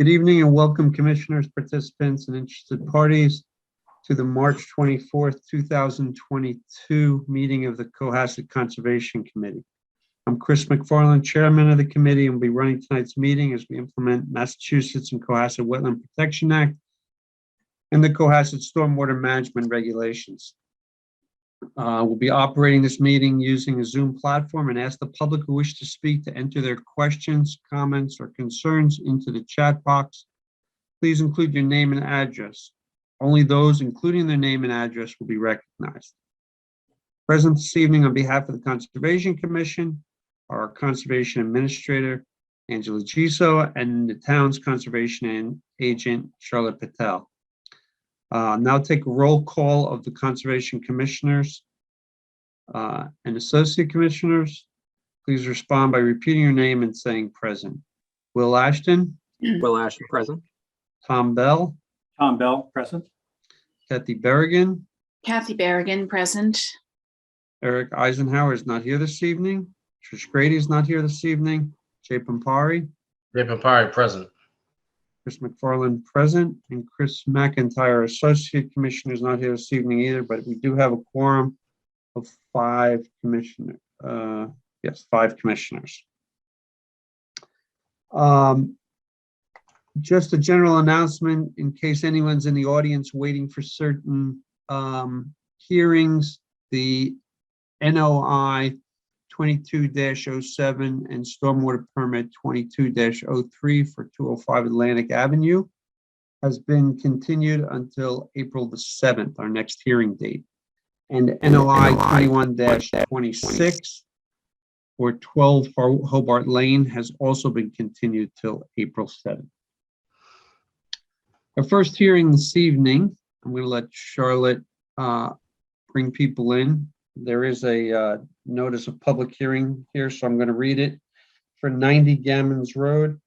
Good evening and welcome commissioners, participants, and interested parties to the March 24th, 2022 meeting of the Cohasset Conservation Committee. I'm Chris McFarland, chairman of the committee, and will be running tonight's meeting as we implement Massachusetts and Cohasset Wetland Protection Act and the Cohasset Stormwater Management Regulations. We'll be operating this meeting using a Zoom platform and ask the public who wish to speak to enter their questions, comments, or concerns into the chat box. Please include your name and address. Only those including their name and address will be recognized. Present this evening on behalf of the Conservation Commission are our Conservation Administrator, Angela Giso, and the town's Conservation Agent, Charlotte Patel. Now take a roll call of the Conservation Commissioners and Associate Commissioners. Please respond by repeating your name and saying present. Will Ashton? Will Ashton, present. Tom Bell? Tom Bell, present. Kathy Berrigan? Kathy Berrigan, present. Eric Eisenhower is not here this evening. Trish Grady is not here this evening. Jay Pampari? Jay Pampari, present. Chris McFarland, present. And Chris McIntyre, Associate Commissioner, is not here this evening either, but we do have a quorum of 5 commissioners. Yes, 5 commissioners. Just a general announcement in case anyone's in the audience waiting for certain hearings. The NOI 22-07 and stormwater permit 22-03 for 205 Atlantic Avenue has been continued until April the 7th, our next hearing date. And NOI 21-26 for 12 Hobart Lane has also been continued till April 7th. Our first hearing this evening, I'm going to let Charlotte bring people in. There is a notice of public hearing here, so I'm going to read it. For 90 Gammons Road,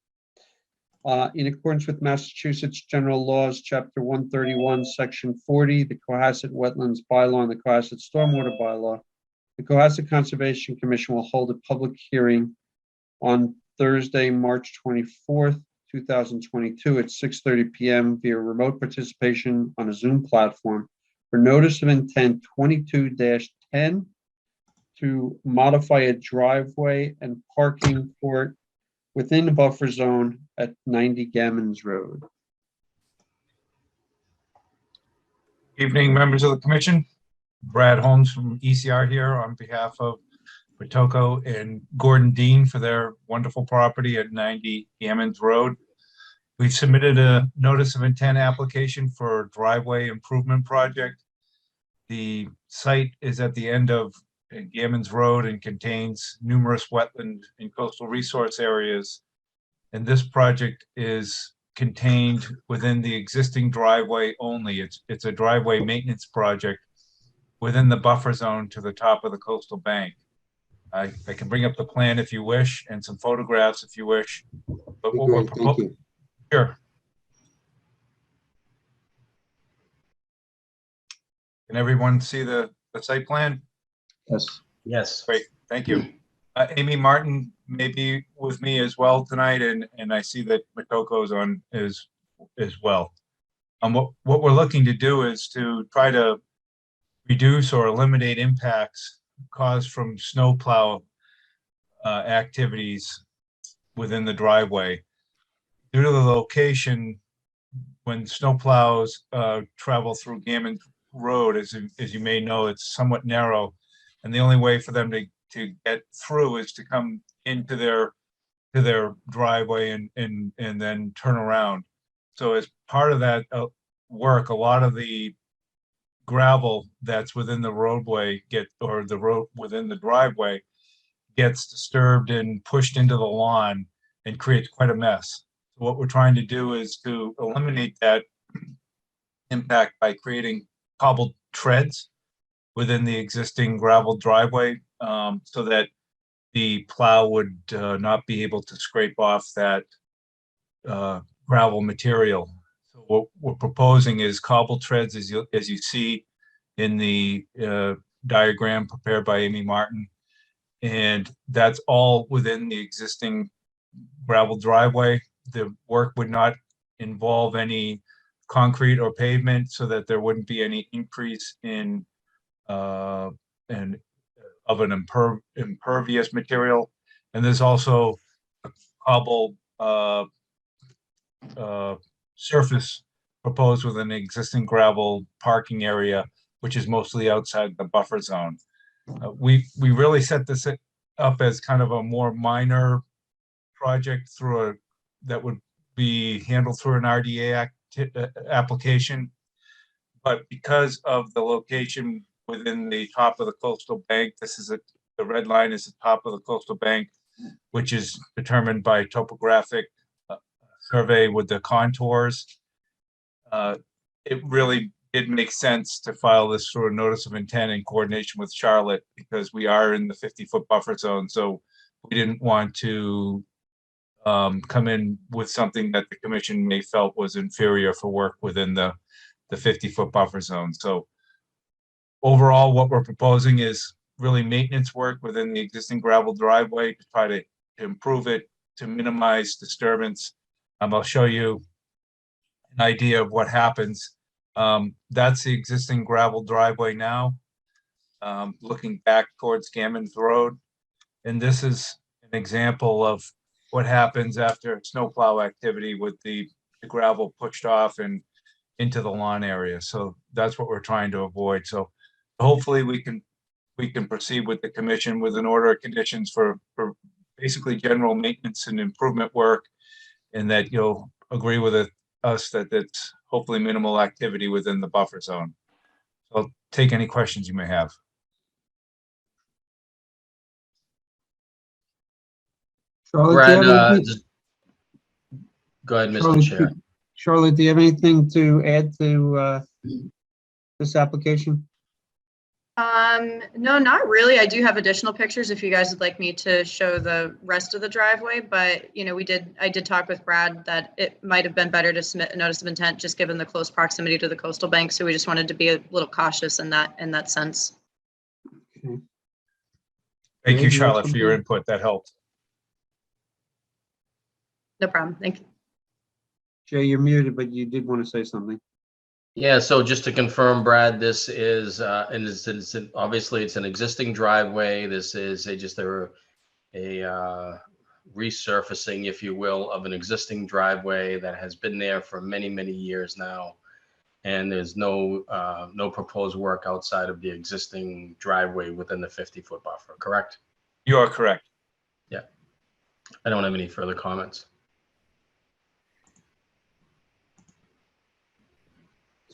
in accordance with Massachusetts General Laws, Chapter 131, Section 40, the Cohasset Wetlands Bylaw and the Cohasset Stormwater Bylaw, the Cohasset Conservation Commission will hold a public hearing on Thursday, March 24th, 2022 at 6:30 p.m. via remote participation on a Zoom platform for notice of intent 22-10 to modify a driveway and parking court within the buffer zone at 90 Gammons Road. Evening, members of the commission. Brad Holmes from ECR here on behalf of Patoco and Gordon Dean for their wonderful property at 90 Gammons Road. We've submitted a notice of intent application for a driveway improvement project. The site is at the end of Gammons Road and contains numerous wetland and coastal resource areas. And this project is contained within the existing driveway only. It's a driveway maintenance project within the buffer zone to the top of the coastal bank. I can bring up the plan if you wish and some photographs if you wish. But what we're proposing. Sure. Can everyone see the site plan? Yes. Yes. Great, thank you. Amy Martin may be with me as well tonight, and I see that Matoko's on as well. What we're looking to do is to try to reduce or eliminate impacts caused from snowplow activities within the driveway. Due to the location, when snowplows travel through Gammons Road, as you may know, it's somewhat narrow, and the only way for them to get through is to come into their driveway and then turn around. So as part of that work, a lot of the gravel that's within the roadway the road within the driveway gets disturbed and pushed into the lawn and creates quite a mess. So what we're trying to do is to eliminate that impact by creating cobbled treads within the existing gravel driveway, so that the plow would not be able to scrape off that gravel material. So what we're proposing is cobble treads, as you see in the diagram prepared by Amy Martin, and that's all within the existing gravel driveway. the work would not involve any concrete or pavement so that there wouldn't be any increase in and of an impervious material. And there's also a cobble surface proposed with an existing gravel parking area, which is mostly outside the buffer zone. We really set this up as kind of a more minor project that would be handled through an RDA application. But because of the location within the top of the coastal bank, the red line is the top of the coastal bank, which is determined by topographic survey with the contours. It really did make sense to file this through a notice of intent in coordination with Charlotte, because we are in the 50-foot buffer zone. So we didn't want to come in with something that the commission may felt was inferior for work within the 50-foot buffer zone. So overall, what we're proposing is really maintenance work within the existing gravel driveway to try to improve it, to minimize disturbance. I'll show you an idea of what happens. That's the existing gravel driveway now, looking back towards Gammons Road. And this is an example of what happens after snowplow activity with the gravel pushed off and into the lawn area. So that's what we're trying to avoid. So hopefully we can proceed with the commission with an order of conditions for basically general maintenance and improvement work, and that you'll agree with us that it's hopefully minimal activity within the buffer zone. So I'll take any questions you may have. Charlotte, do you Brad, have anything- just go ahead, Mr. Charlotte, Chair. Charlotte, do you have anything to add to this application? No, not really. I do have additional pictures if you guys would like me to show the rest of the driveway, but I did talk with Brad that it might have been better to submit a notice of intent just given the close proximity to the coastal bank. So we just wanted to be a little cautious in that sense. Okay. Thank Jay, you, do you have Charlotte, for your something? input. That helped. No problem. Thank you. Jay, you're muted, but you did want to say something. Yeah, so just to confirm, Brad, this is, obviously it's an existing driveway. This is a resurfacing, if you will, of an existing driveway that has been there for many, many years now. And there's no proposed work outside of the existing driveway within the 50-foot buffer, correct? You are correct. Yeah. I don't have any further comments.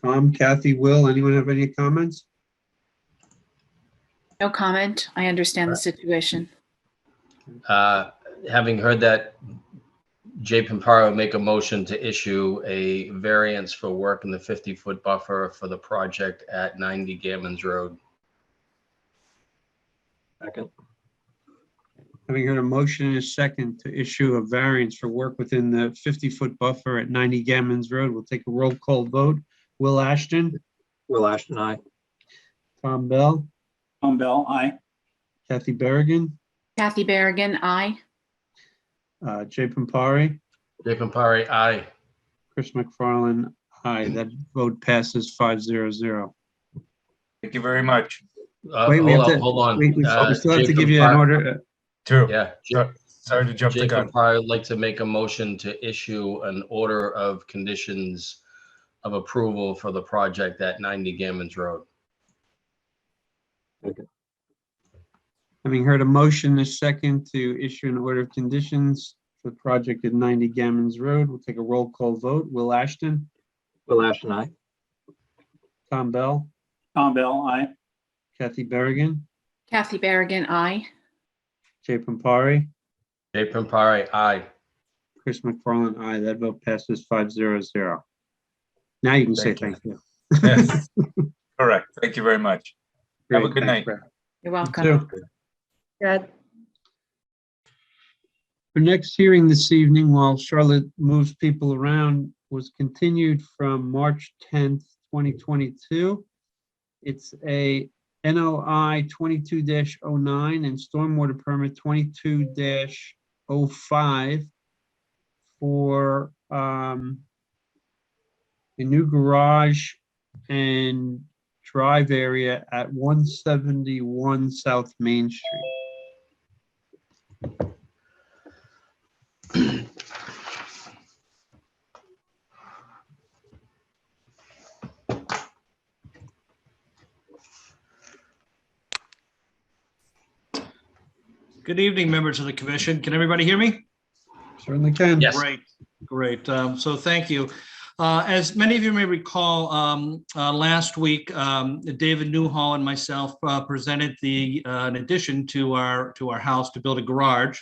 Tom, Kathy, Will, anyone have any comments? No comment. I understand the situation. Having heard that, Jay Pimparo make a motion to issue a variance for work in the 50-foot buffer for the project at 90 Gammons Road. Second. Having heard a motion and a second to issue a variance for work within the 50-foot buffer at 90 Gammons Road, we'll take a roll call vote. Will Ashton, Will Ashton, aye. Tom Bell, Tom Bell, aye. Kathy Berrigan, Kathy Berrigan, aye. Jay Pampari, Jay Pimpari, aye. Chris McFarland, aye. That vote passes 5-0-0. Thank you very much. Wait, we have to- Hold on. We still have to Jay give you an Pimpari- order. True. Yeah. Sorry to jump Jay the gun. Pimpari would like to make a motion to issue an order of conditions of approval for the project at 90 Gammons Road. Having heard a motion and a second to issue an order of conditions for the project at 90 Gammons Road, we'll take a roll call vote. Will Ashton, Will Ashton, aye. Tom Bell, Tom Bell, aye. Kathy Berrigan, Kathy Berrigan, aye. Jay Pampari, Jay Pimpari, aye. Chris McFarland, aye. That vote passes 5-0-0. Now you can say Thank thank you. Yes. Correct. Thank you very much. Have a Great, good thanks, night. Brad. You're You welcome. too. Brad? Our next hearing this evening, while Charlotte moves people around, was continued from March 10th, 2022. It's a NOI 22-09 and stormwater permit 22-05 for a new garage and drive area at 171 South Main Street. Good evening, members of the commission. Can everybody hear me? Certainly can. Yes. Great. So thank you. As many of you may recall, last week, David Newhall and myself presented an addition to our house to build a garage.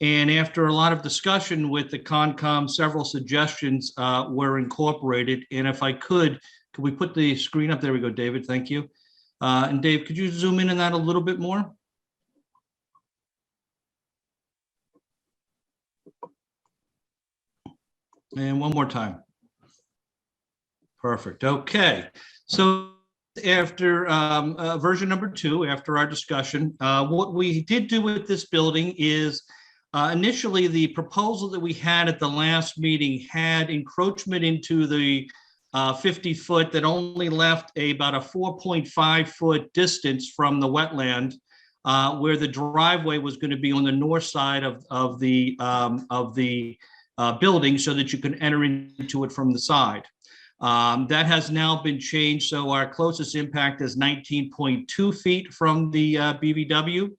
And after a lot of discussion with the Concom, several suggestions were incorporated. And if I could we put the screen up? There we go, David. Thank you. And Dave, could you zoom in on that a little bit more? And one more time. Perfect. Okay. So after version number 2, after our discussion, what we did do with this building is initially the proposal that we had at the last meeting had encroachment into the 50-foot that only left about a 4.5-foot distance from the wetland, where the driveway was going to be on the north side of the building, so that you can enter into it from the side. That has now been changed, so our closest impact is 19.2 feet from the BVW.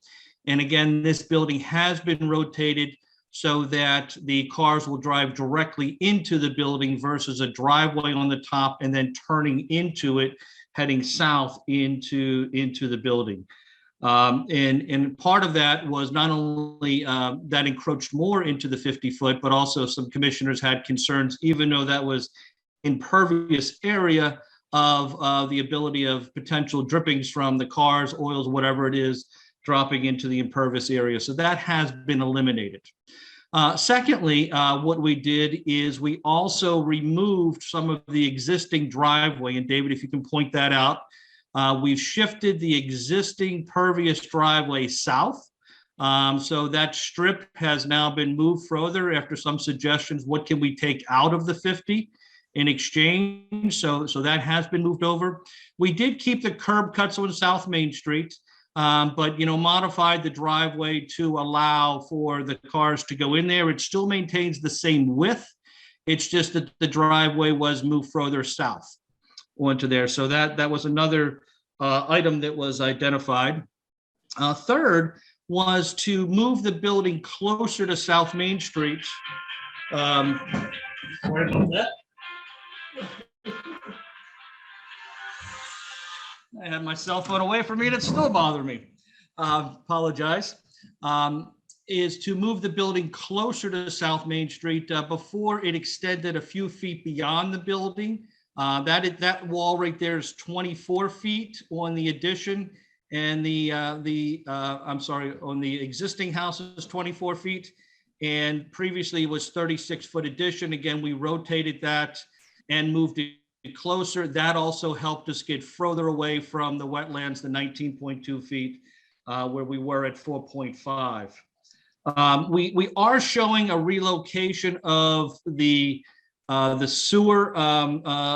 And again, this building has been rotated so that the cars will drive directly into the building versus a driveway on the top and then turning into it, heading south into the building. And part of that was not only that encroached more into the 50-foot, but also some commissioners had concerns, even though that was impervious area, of the ability of potential drippings from the cars, oils, whatever it is, dropping into the impervious area. So that has been eliminated. Secondly, what we did is we also removed some of the existing driveway. And David, if you can point that out, we've shifted the existing pervious driveway south. So that strip has now been moved further after some suggestions. What can we take out of the 50 in exchange? So that has been moved over. We did keep the curb cuts on South Main Street, but modified the driveway to allow for the cars to go in there. It still maintains the same width. It's just that the driveway was moved further south onto there. So that was another item that was identified. Third was to move the building closer to South Main Street. Sorry about that. I had my cell phone away from me and it still bothered me. Apologize. Is to move the building closer to South Main Street before it extended a few feet beyond the building. That wall right there is 24 feet on the addition, and on the existing house is 24 feet, and previously it was 36-foot addition. Again, we rotated that and moved it closer. That also helped us get further away from the wetlands, the 19.2 feet, where we were at 4.5. We are showing a relocation of the sewer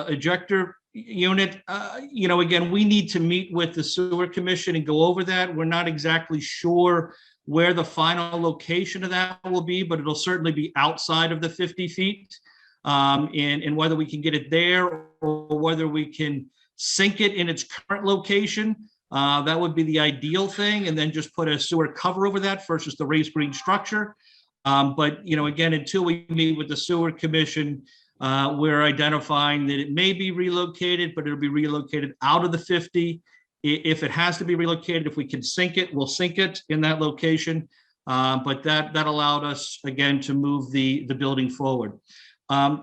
ejector unit. Again, we need to meet with the sewer commission and go over that. We're not exactly sure where the final location of that will be, but it'll certainly be outside of the 50 feet. And whether we can get it there or whether we can sink it in its current location, that would be the ideal thing, and then just put a sewer cover over that versus the raised green structure. But again, until we meet with the sewer commission, we're identifying that it may be relocated, but it'll be relocated out of the 50. If it has to be relocated, if we can sink it, we'll sink it in that location. But that allowed us, again, to move the building forward.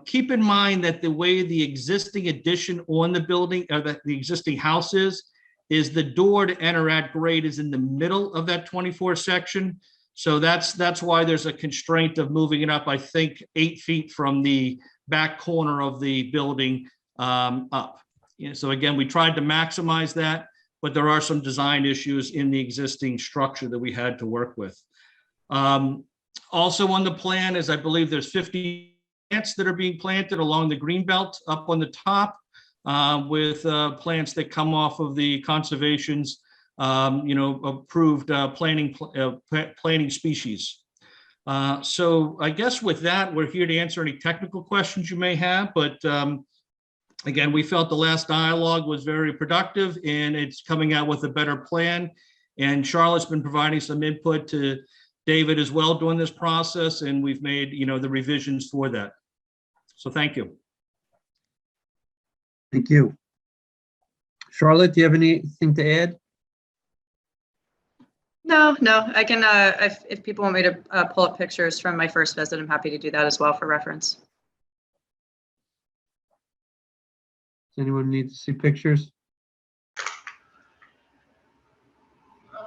Keep in mind that the way the existing addition on the building, or that the existing house is the door to enter at grade is in the middle of that 24 section. So that's why there's a constraint of moving it up, I think, 8 feet from the back corner of the building up. So again, we tried to maximize that, but there are some design issues in the existing structure that we had to work with. Also on the plan is, I believe there's 50 plants that are being planted along the green belt up on the top, with plants that come off of the conservation's, approved planting species. So I guess with that, we're here to answer any technical questions you may have, but again, we felt the last dialogue was very productive and it's coming out with a better plan. And Charlotte's been providing some input to David as well during this process, and we've made, the revisions for that. So thank you. Thank you. Charlotte, do you have anything to add? No, I can, if people want me to pull up pictures from my first visit, I'm happy to do that as well for reference. Does anyone need to see pictures?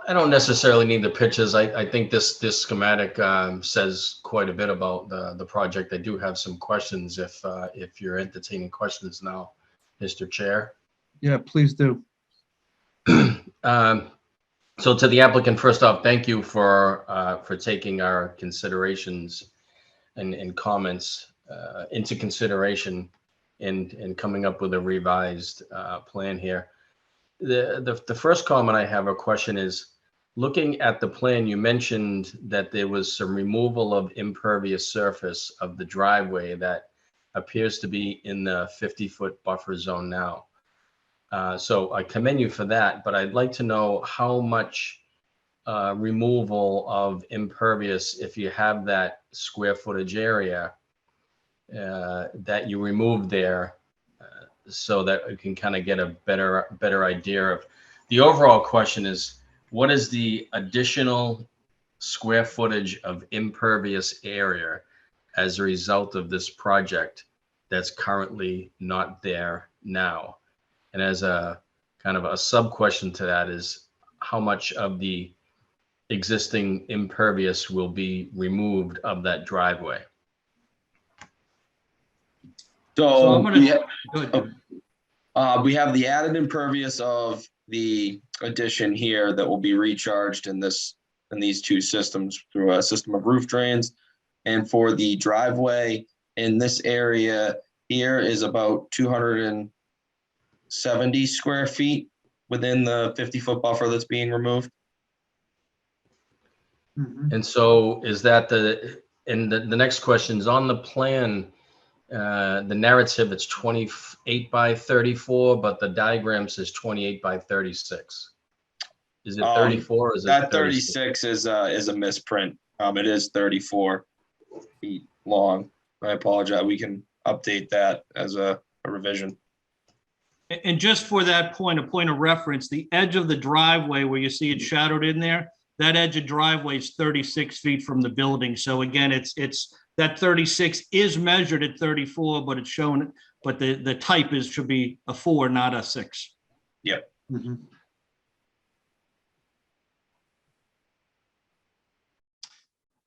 I don't necessarily need the pictures. I think this schematic says quite a bit about the project. I do have some questions if you're entertaining questions now, Mr. Chair. Yeah, please do. So to the applicant, first off, thank you for taking our considerations and comments into consideration and coming up with a revised plan here. The first comment I have, a question is, looking at the plan, you mentioned that there was some removal of impervious surface of the driveway that appears to be in the 50-foot buffer zone now. So I commend you for that, but I'd like to know how much removal of impervious, if you have that square footage area that you removed there, so that we can kind of get a better idea of. The overall question is, what is the additional square footage of impervious area as a result of this project that's currently not there now? And as a kind of a sub question to that is, how much of the existing impervious will be removed of that driveway? So I'm So gonna, go ahead. we have the added impervious of the addition here that will be recharged in these two systems through a system of roof drains. And for the driveway in this area here is about 270 square feet within the 50-foot buffer that's being removed. And so is that the next question is on the plan, the narrative, it's 28 by 34, but the diagram says 28 by 36. Is it 34 or is it That 36? 36 is a misprint. It is 34 feet long. I apologize. We can update that as a revision. And just for that point, a point of reference, the edge of the driveway where you see it shadowed in there, that edge of driveway is 36 feet from the building. So again, it's that 36 is measured at 34, but it's shown, but the type should be a 4, not a 6. Yeah. Mhm.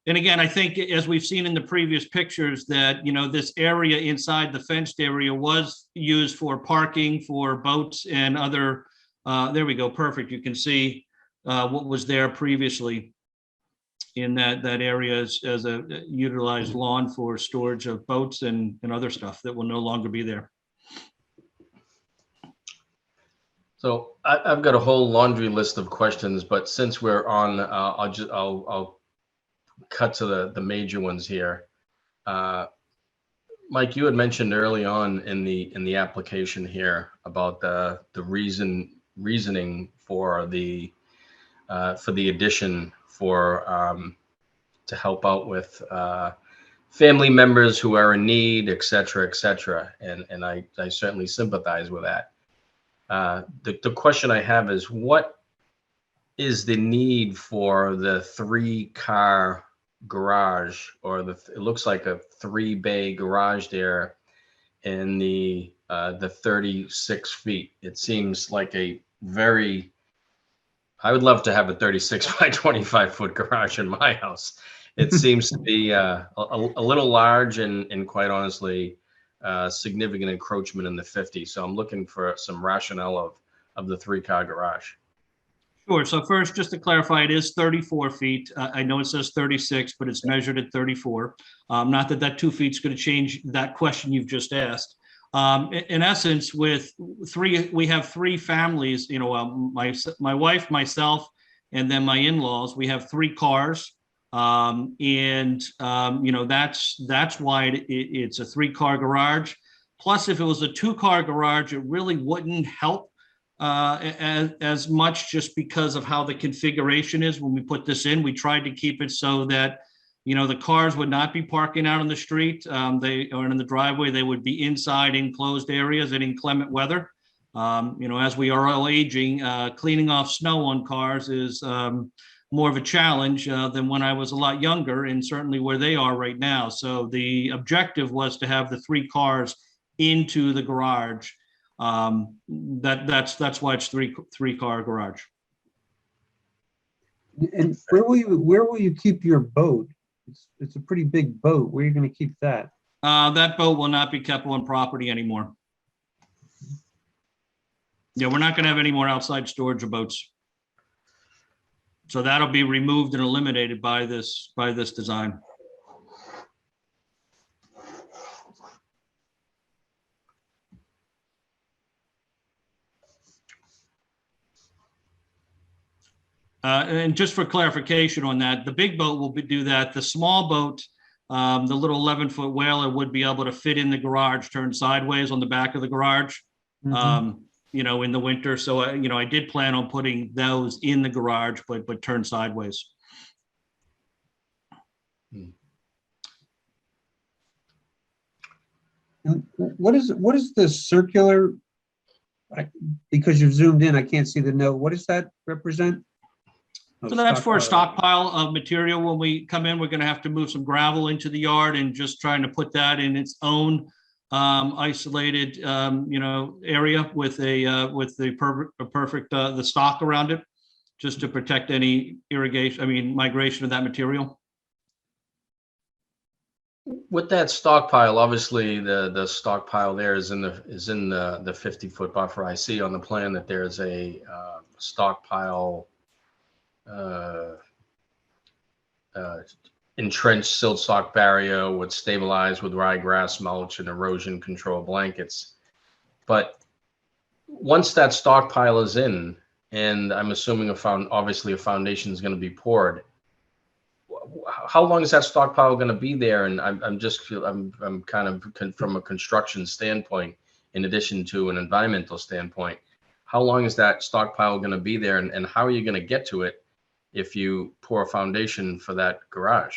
And again, I think as we've seen in the previous pictures that, this area inside the fenced area was used for parking for boats and other, there we go, perfect. You can see what was there previously in that area as a utilized lawn for storage of boats and other stuff that will no longer be there. So I've got a whole laundry list of questions, but since we're on, I'll cut to the major ones here. Mike, you had mentioned early on in the application here about the reasoning for the addition to help out with family members who are in need, et cetera, and I certainly sympathize with that. The question I have is, what is the need for the 3-car garage, or it looks like a 3-bay garage there in the 36 feet? It seems like I would love to have a 36 by 25 foot garage in my house. It seems to be a little large and quite honestly, significant encroachment in the 50. So I'm looking for some rationale of the 3-car garage. Sure. So first, just to clarify, it is 34 feet. I know it says 36, but it's measured at 34. Not that that 2 feet is going to change that question you've just asked. In essence, with we have three families, my wife, myself, and then my in-laws. We have three cars. That's why it's a 3-car garage. Plus, if it was a 2-car garage, it really wouldn't help as much, just because of how the configuration is. When we put this in, we tried to keep it so that, the cars would not be parking out on the street. They or in the driveway, they would be inside enclosed areas in inclement weather. As we are all aging, cleaning off snow on cars is more of a challenge than when I was a lot younger, and certainly where they are right now. So the objective was to have the 3 cars into the garage. That's why it's three-car garage. And where will you keep your boat? It's a pretty big boat. Where are you going to keep that? That boat will not be kept on property anymore. Yeah, we're not going to have any more outside storage of boats. So that'll be removed and eliminated by this design. And just for clarification on that, the big boat will do that. The small boat, the little 11-foot whaler, would be able to fit in the garage, turn sideways on the back of the garage, in the winter. So, I did plan on putting those in the garage, but turn sideways. And what is the circular? Because you've zoomed in, I can't see the note. What does that represent? So that's for a stockpile of material. When we come in, we're going to have to move some gravel into the yard, and just trying to put that in its own isolated, area with the perfect the stock around it, just to protect any migration of that material. With that stockpile, obviously the stockpile there is in the 50-foot buffer. I see on the plan that there's a stockpile entrenched silt stock barrier with stabilized with ryegrass mulch and erosion control blankets. But once that stockpile is in, and I'm assuming obviously a foundation is going to be poured, how long is that stockpile going to be there? And I'm kind of from a construction standpoint, in addition to an environmental standpoint, how long is that stockpile going to be there, and how are you going to get to it if you pour a foundation for that garage?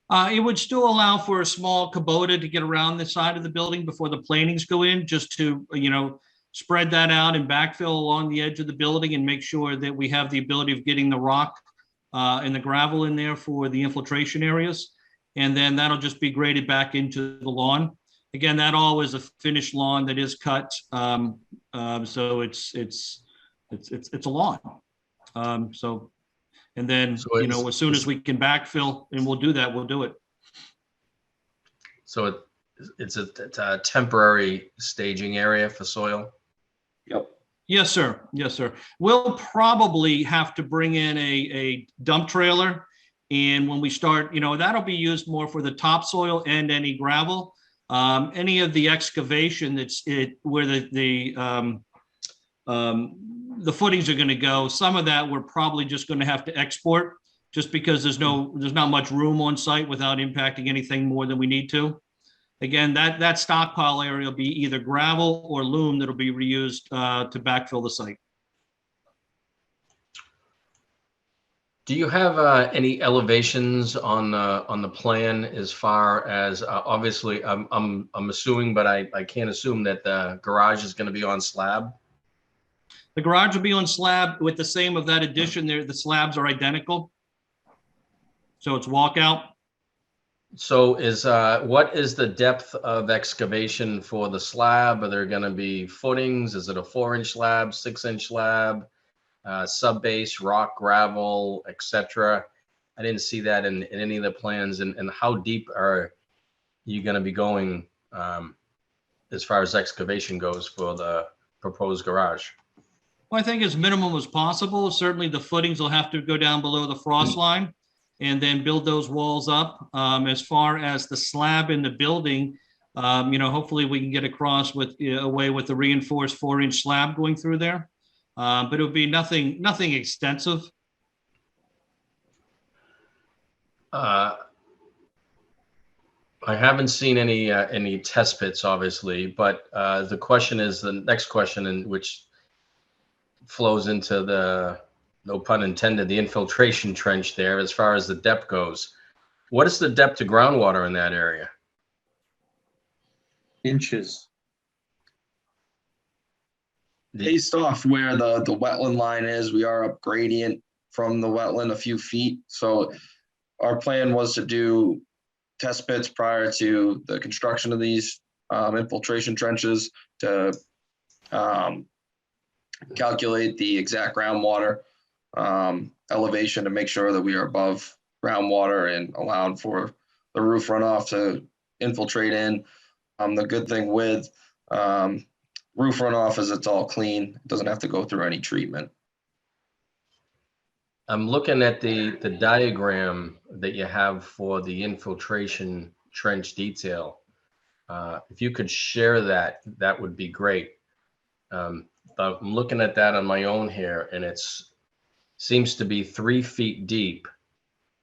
It would still allow for a small kubota to get around the side of the building before the plantings go in, just to, spread that out and backfill along the edge of the building and make sure that we have the ability of getting the rock and the gravel in there for the infiltration areas. And then that'll just be graded back into the lawn. Again, that all is a finished lawn that is cut. So it's a lawn. And then, as soon as we can backfill, and we'll do that, we'll do it. So it's a temporary staging area for soil? Yep. Yes, sir. Yes, sir. We'll probably have to bring in a dump trailer. And when we start, that'll be used more for the topsoil and any gravel. Any of the excavation where the footings are going to go, some of that we're probably just going to have to export, just because there's not much room on site without impacting anything more than we need to. Again, that stockpile area will be either gravel or loam that'll be reused to backfill the site. Do you have any elevations on the plan, as far as obviously I'm assuming, but I can't assume that the garage is going to be on slab? The garage will be on slab with the same of that addition there. The slabs are identical. So it's walkout. So what is the depth of excavation for the slab? Are there going to be footings? Is it a 4-inch slab, 6-inch slab, sub base, rock, gravel, etc.? I didn't see that in any of the plans. And how deep are you going to be going as far as excavation goes for the proposed garage? Well, I think as minimum as possible. Certainly the footings will have to go down below the frost line and then build those walls up. As far as the slab in the building, hopefully we can get across with away with the reinforced 4-inch slab going through there. But it would be nothing extensive. I haven't seen any test pits, obviously, but the question is the next question, in which flows into the, no pun intended, the infiltration trench there. As far as the depth goes, what is the depth to groundwater in that area? Inches. Based off where the wetland line is, we are up gradient from the wetland a few feet. So our plan was to do test pits prior to the construction of these infiltration trenches to calculate the exact groundwater elevation to make sure that we are above groundwater and allowing for the roof runoff to infiltrate in. The good thing with roof runoff is it's all clean. It doesn't have to go through any treatment. I'm looking at the diagram that you have for the infiltration trench detail. If you could share that, that would be great. I'm looking at that on my own here, and it's seems to be 3 feet deep,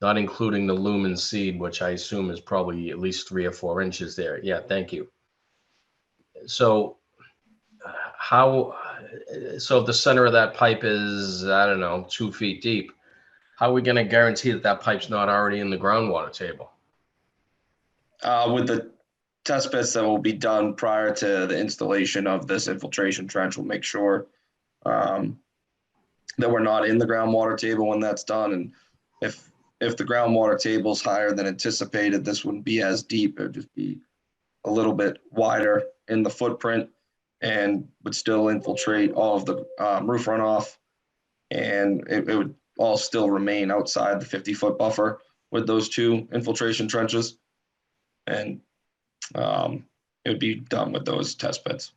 not including the lumen seed, which I assume is probably at least 3 or 4 inches there. Yeah, thank you. So so if the center of that pipe is, I don't know, 2 feet deep, how are we going to guarantee that that pipe's not already in the groundwater table? With the test pits that will be done prior to the installation of this infiltration trench, we'll make sure that we're not in the groundwater table when that's done. And if the groundwater table is higher than anticipated, this wouldn't be as deep. It would just be a little bit wider in the footprint and would still infiltrate all of the roof runoff, and it would all still remain outside the 50-foot buffer with those 2 infiltration trenches. And it would be done with those test pits.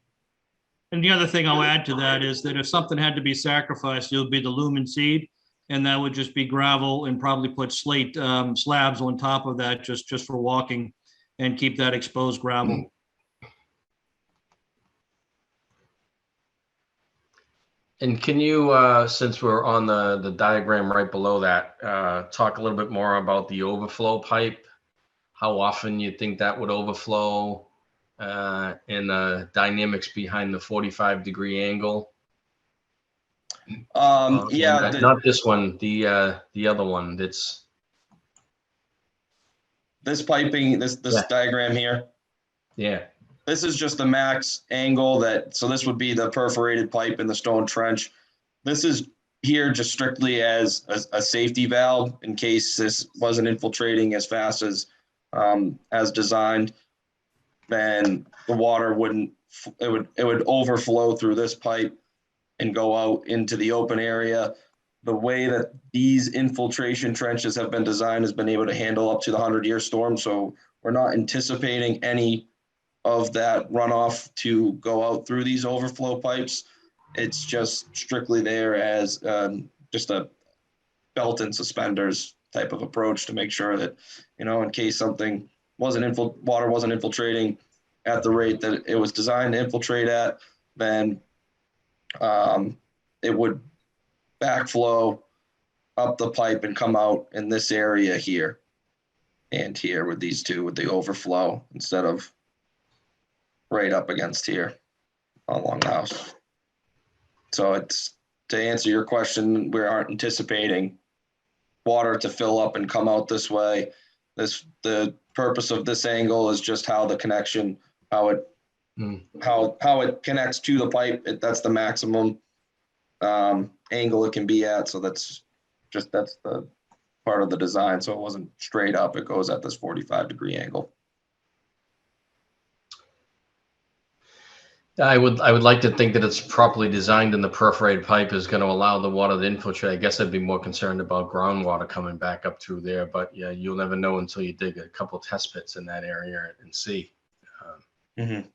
And the other thing I'll add to that is that if something had to be sacrificed, it would be the lumen seed, and that would just be gravel and probably put slate slabs on top of that just for walking and keep that exposed gravel. And can you, since we're on the diagram right below that, talk a little bit more about the overflow pipe? How often you think that would overflow, and the dynamics behind the 45-degree angle? Yeah, not this one, the other one. That's this piping, this Yeah. diagram here. Yeah. This is just the max angle so this would be the perforated pipe in the stone trench. This is here just strictly as a safety valve in case this wasn't infiltrating as fast as designed. Then the water it would overflow through this pipe and go out into the open area. The way that these infiltration trenches have been designed has been able to handle up to the 100-year storm. So we're not anticipating any of that runoff to go out through these overflow pipes. It's just strictly there as just a belt and suspenders type of approach to make sure that, in case something water wasn't infiltrating at the rate that it was designed to infiltrate at, then it would backflow up the pipe and come out in this area here and here with these two, with the overflow, instead of right up against here along the house. So it's, to answer your question, we aren't anticipating water to fill up and come out this way. The purpose of this angle is just how the connection, how it connects to the pipe. That's the maximum angle it can be at. So that's the part of the design. So it wasn't straight up. It goes at this 45-degree angle. I would like to think that it's properly designed and the perforated pipe is going to allow the water to infiltrate. I guess I'd be more concerned about groundwater coming back up through there, but yeah, you'll never know until you dig a couple test pits in that area and see. The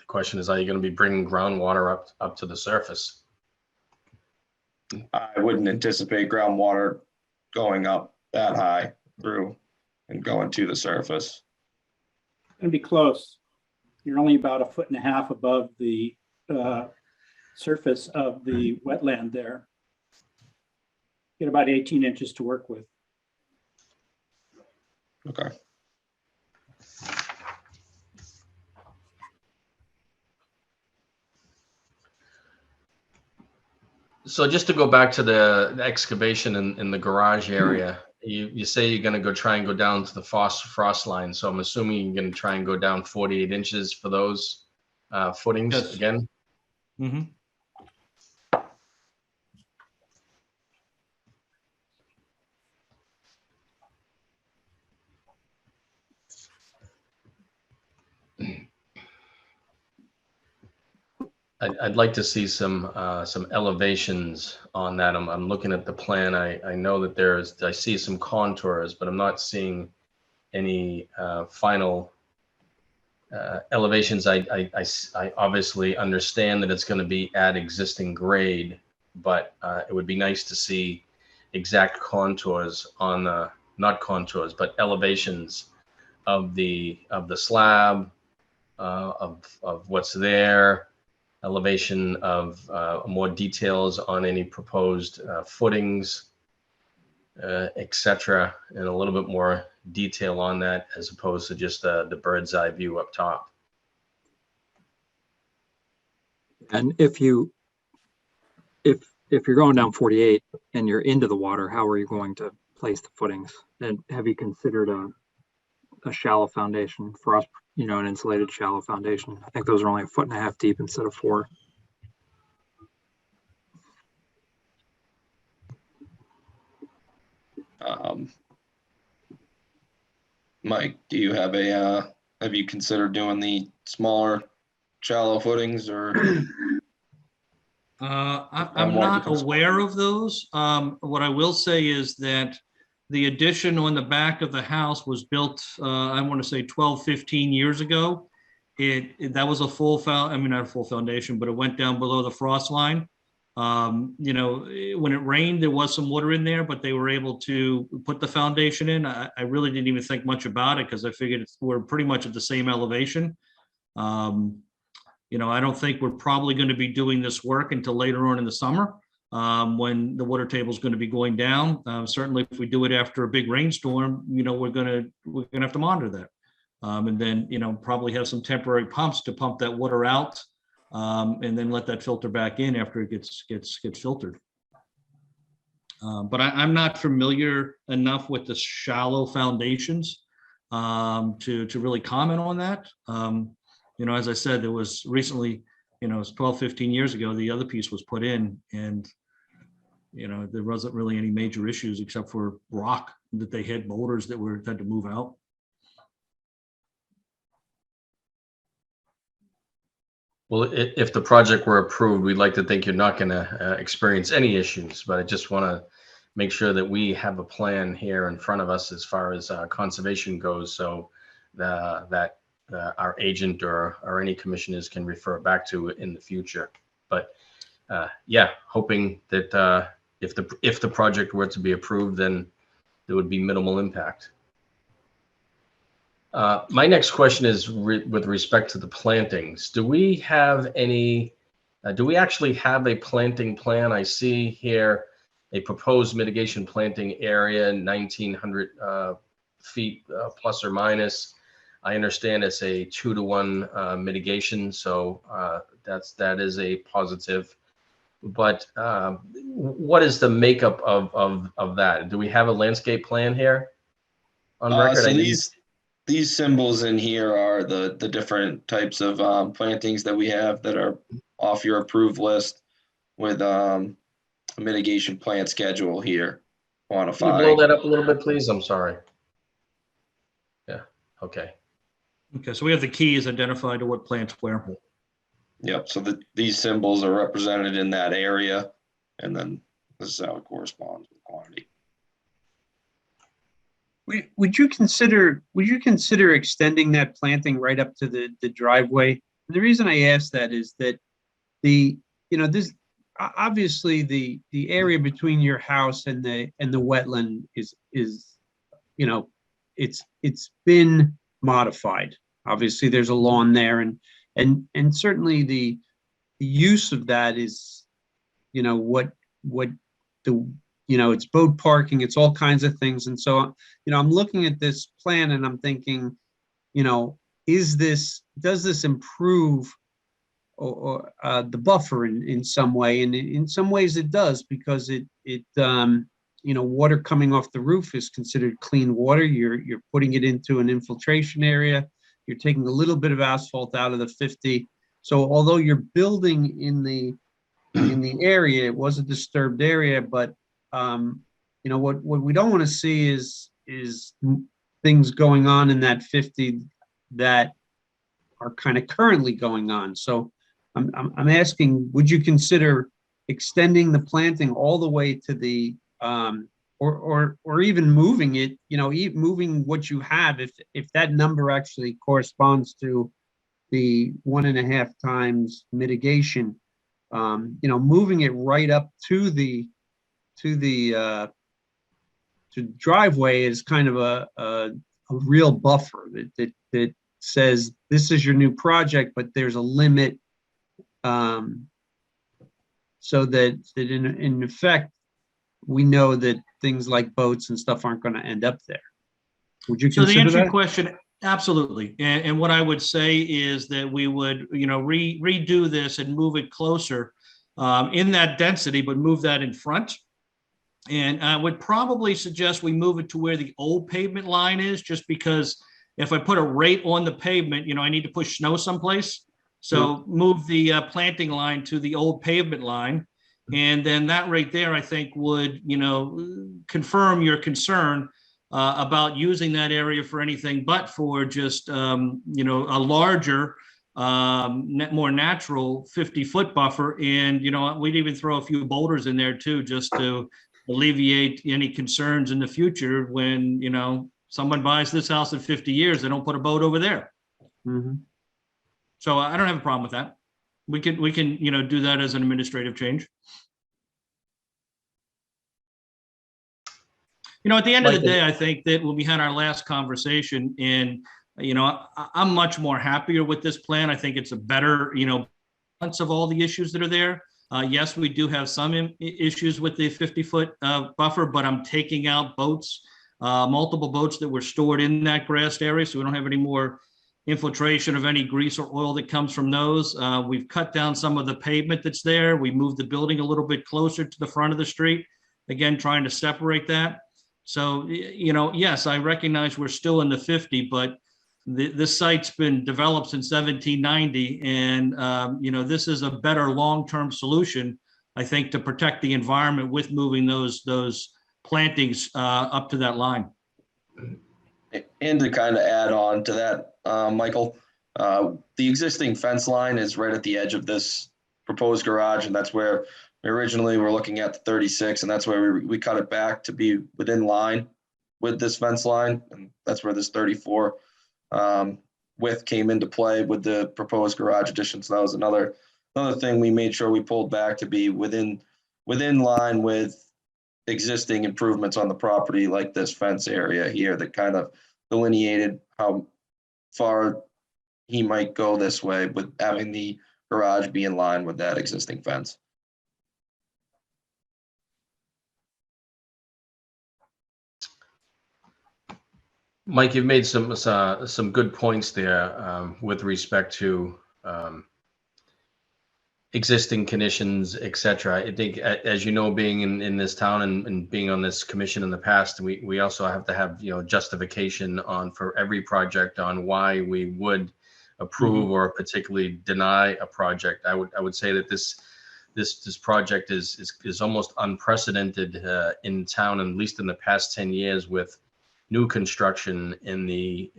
question is, are you going to be bringing groundwater up to the surface? I wouldn't anticipate groundwater going up that high through and going to the surface. Gonna be close. You're only about 1.5 feet above the surface of the wetland there. Get about 18 inches to work with. Okay. So just to go back to the excavation in the garage area, you say you're gonna go try and go down to the frost line. So I'm assuming you're gonna try and go down 48 inches for those footings Yes. again? Mm-hmm. I'd like to see some elevations on that. I'm looking at the plan. I know that I see some contours, but I'm not seeing any final elevations. I obviously understand that it's going to be at existing grade, but it would be nice to see exact contours on the, not contours, but elevations of the slab, of what's there, elevation of more details on any proposed footings, etc., and a little bit more detail on that as opposed to just the bird's eye view up top. And if you're going down 48 and you're into the water, how are you going to place the footings? And have you considered a shallow foundation for us? You know, an insulated shallow foundation. I think those are only 1.5 feet deep instead of 4. Mike, do you have have you considered doing the smaller shallow footings or? I'm not aware of those. What I will say is that the addition on the back of the house was built, I want to say 12, 15 years ago. That was a not a full foundation, but it went down below the frost line. You know, when it rained, there was some water in there, but they were able to put the foundation in. I really didn't even think much about it because I figured we're pretty much at the same elevation. You know, I don't think we're probably going to be doing this work until later on in the summer, when the water table is going to be going down. Certainly, if we do it after a big rainstorm, you know, we're gonna have to monitor that, and then, you know, probably have some temporary pumps to pump that water out, and then let that filter back in after it gets filtered. But I'm not familiar enough with the shallow foundations to really comment on that. You know, as I said, there was recently, you know, it's 12, 15 years ago, the other piece was put in, and, you know, there wasn't really any major issues except for rock that they had boulders that had to move out. Well, if the project were approved, we'd like to think you're not going to experience any issues, but I just want to make sure that we have a plan here in front of us as far as conservation goes, so that our agent or any commissioners can refer back to it in the future. But yeah, hoping that if the project were to be approved, then there would be minimal impact. My next question is with respect to the plantings. Do we have any? Do we actually have a planting plan? I see here a proposed mitigation planting area, 1,900 feet plus or minus. I understand it's a 2-to-1 mitigation, so that is a positive. But what is the makeup of that? Do we have a landscape plan here on record? So these symbols in here are the different types of plantings that we have that are off your approved list with a mitigation plan schedule here. Can you blow that up a little bit, please? I'm sorry. Yeah. Okay. Okay, so we have the keys identified to what plants where. Yep. So these symbols are represented in that area, and then this is how it corresponds with quantity. Would you consider extending that planting right up to the driveway? And the reason I ask that is that obviously the area between your house and the wetland is, you know, it's been modified. Obviously, there's a lawn there, and certainly the use of that is, you know, what the, you know, it's boat parking, it's all kinds of things. And so, you know, I'm looking at this plan and I'm thinking, you know, does this improve or the buffer in some way? And in some ways it does, because it you know, water coming off the roof is considered clean water. You're putting it into an infiltration area. You're taking a little bit of asphalt out of the 50. So although you're building in the area, it was a disturbed area, but you know, what we don't want to see is things going on in that 50 that are kind of currently going on. So I'm asking, would you consider extending the planting all the way to the or even moving it, you know, moving what you have, if that number actually corresponds to the 1.5 times mitigation, you know, moving it right up to the driveway is kind of a real buffer that says this is your new project, but there's a limit, so that in effect we know that things like boats and stuff aren't going to end up there. Would you So the consider answer to your that? question, absolutely. And what I would say is that we would, you know, redo this and move it closer in that density, but move that in front. And I would probably suggest we move it to where the old pavement line is, just because if I put it right on the pavement, you know, I need to push snow someplace. So move the planting line to the old pavement line. And then that right there, I think would, you know, confirm your concern about using that area for anything but for just, you know, a larger, more natural 50-foot buffer. And, you know, we'd even throw a few boulders in there too, just to alleviate any concerns in the future when, you know, someone buys this house in 50 years, they don't put a boat over there. Mm-hmm. So I don't have a problem with that. We can, you know, do that as an administrative change. You know, at the end of the day, I think that when we had our last conversation, and, you know, I'm much more happier with this plan. I think it's a better, you know, balance of all the issues that are there. Yes, we do have some issues with the 50-foot buffer, but I'm taking out boats, multiple boats that were stored in that grassed area, so we don't have any more infiltration of any grease or oil that comes from those. We've cut down some of the pavement that's there. We moved the building a little bit closer to the front of the street, again, trying to separate that. So, you know, yes, I recognize we're still in the 50, but this site's been developed since 1790. And, you know, this is a better long-term solution, I think, to protect the environment with moving those plantings up to that line. And to kind of add on to that, Michael, the existing fence line is right at the edge of this proposed garage, and that's where originally we're looking at the 36, and that's where we cut it back to be within line with this fence line, and that's where this 34 width came into play with the proposed garage addition. So that was another thing we made sure we pulled back to be within line with existing improvements on the property, like this fence area here that kind of delineated how far he might go this way with having the garage be in line with that existing fence. Mike, you've made some good points there with respect to existing conditions, et cetera. I think, as you know, being in this town and being on this commission in the past, we also have to have, you know, justification for every project on why we would approve or particularly deny a project. I would say that this project is almost unprecedented in town, and at least in the past 10 years, with new construction in the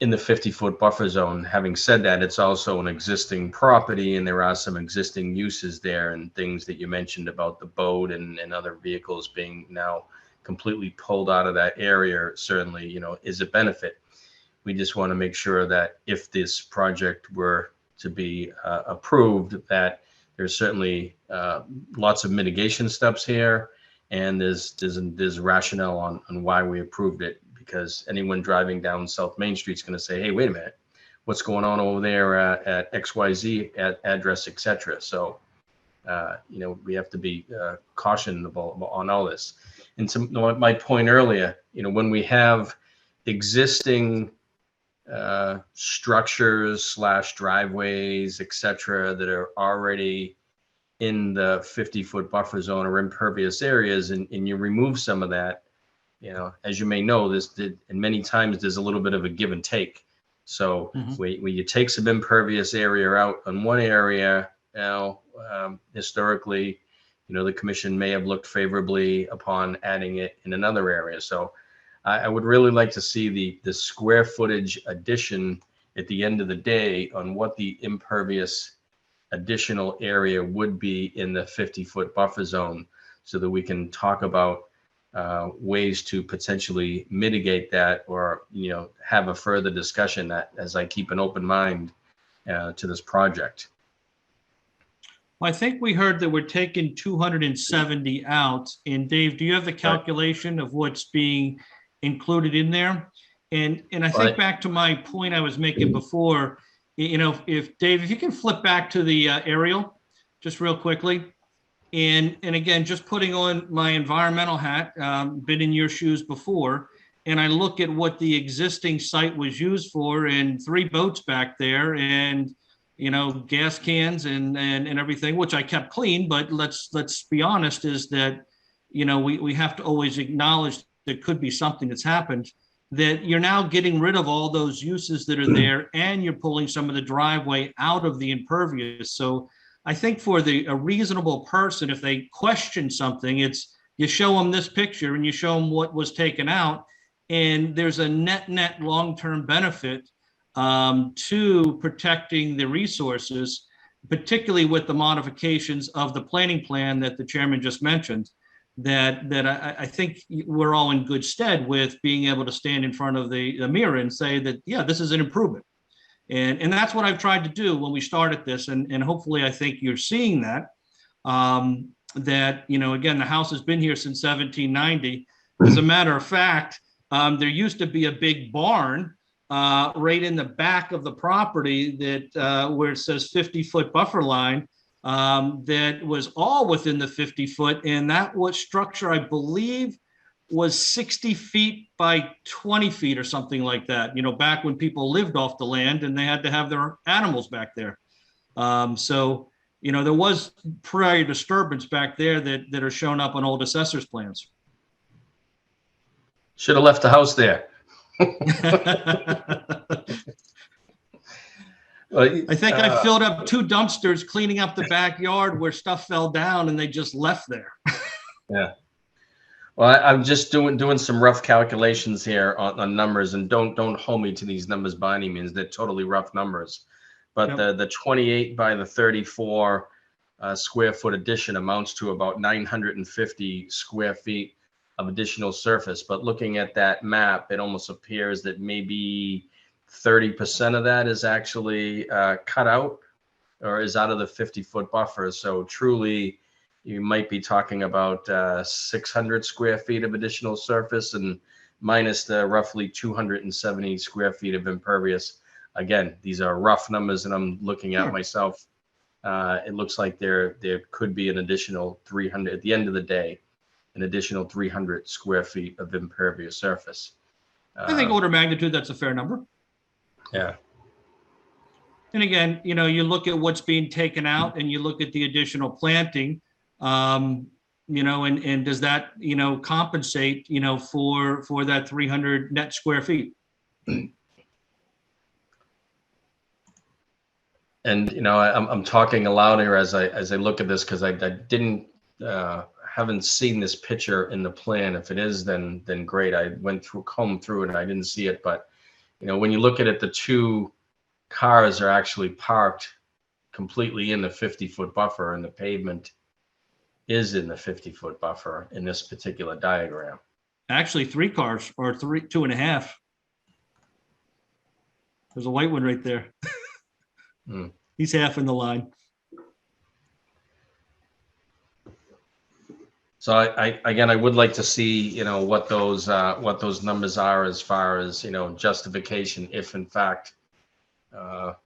50-foot buffer zone. Having said that, it's also an existing property, and there are some existing uses there, and things that you mentioned about the boat and other vehicles being now completely pulled out of that area certainly, you know, is a benefit. We just want to make sure that if this project were to be approved, that there's certainly lots of mitigation steps here, and there's rationale on why we approved it, because anyone driving down South Main Street is going to say, hey, wait a minute, what's going on over there at XYZ address, etc. So, we have to be cautionable on all this. And to my point earlier, when we have existing structures / driveways, etc., that are already in the 50-foot buffer zone or impervious areas, and you remove some of that, as you may know, and many times there's a little bit of a give and take. So where you take some impervious area out on one area, historically, the commission may have looked favorably upon adding it in another area. So I would really like to see the square footage addition at the end of the day on what the impervious additional area would be in the 50-foot buffer zone, so that we can talk about ways to potentially mitigate that, or have a further discussion, that as I keep an open mind to this project. Well, I think we heard that we're taking 270 out. And Dave, do you have the calculation of what's being included in there? And I think back to my point I was making before, if Dave, if you can flip back to the aerial just real quickly. And again, just putting on my environmental hat, been in your shoes before, and I look at what the existing site was used for, and 3 boats back there, and gas cans and everything, which I kept clean. But let's be honest, is that we have to always acknowledge there could be something that's happened, that you're now getting rid of all those uses that are there, and you're pulling some of the driveway out of the impervious. So I think for a reasonable person, if they question something, it's you show them this picture and you show them what was taken out, and there's a net long-term benefit to protecting the resources, particularly with the modifications of the planning plan that the chairman just mentioned, that I think we're all in good stead with being able to stand in front of the mirror and say that, yeah, this is an improvement. And that's what I've tried to do when we started this. And hopefully I think you're seeing that, again, the house has been here since 1790. As a matter of fact, there used to be a big barn right in the back of the property that where it says 50-foot buffer line, that was all within the 50-foot. And that was structure, I believe, was 60 feet by 20 feet or something like that, back when people lived off the land and they had to have their animals back there. So, there was prior disturbance back there that are shown up on old assessor's plans. Should have left the house there. I think I filled up 2 dumpsters cleaning up the backyard where stuff fell down and they just left there. Yeah. Well, I'm just doing some rough calculations here on numbers, and don't hold me to these numbers by any means. They're totally rough numbers. But Yep. the 28 by the 34 square foot addition amounts to about 950 square feet of additional surface. But looking at that map, it almost appears that maybe 30% of that is actually cut out or is out of the 50-foot buffer. So truly, you might be talking about 600 square feet of additional surface, and minus the roughly 270 square feet of impervious. Again, these are rough numbers, and I'm looking at myself. It looks like there could be an additional 300 at the end of the day, an additional 300 square feet of impervious surface. I think order of magnitude, that's a fair number. Yeah. And again, you look at what's being taken out and you look at the additional planting, and does that, compensate, for that 300 net square feet? And I'm talking louder as I look at this, because I didn't haven't seen this picture in the plan. If it is, then great. I combed through it and I didn't see it. But when you look at it, the 2 cars are actually parked completely in the 50-foot buffer, and the pavement is in the 50-foot buffer in this particular diagram. Actually, 3 cars, or 2.5. There's a white one right there. He's half in the line. So again, I would like to see, what those numbers are as far as, justification, if in fact,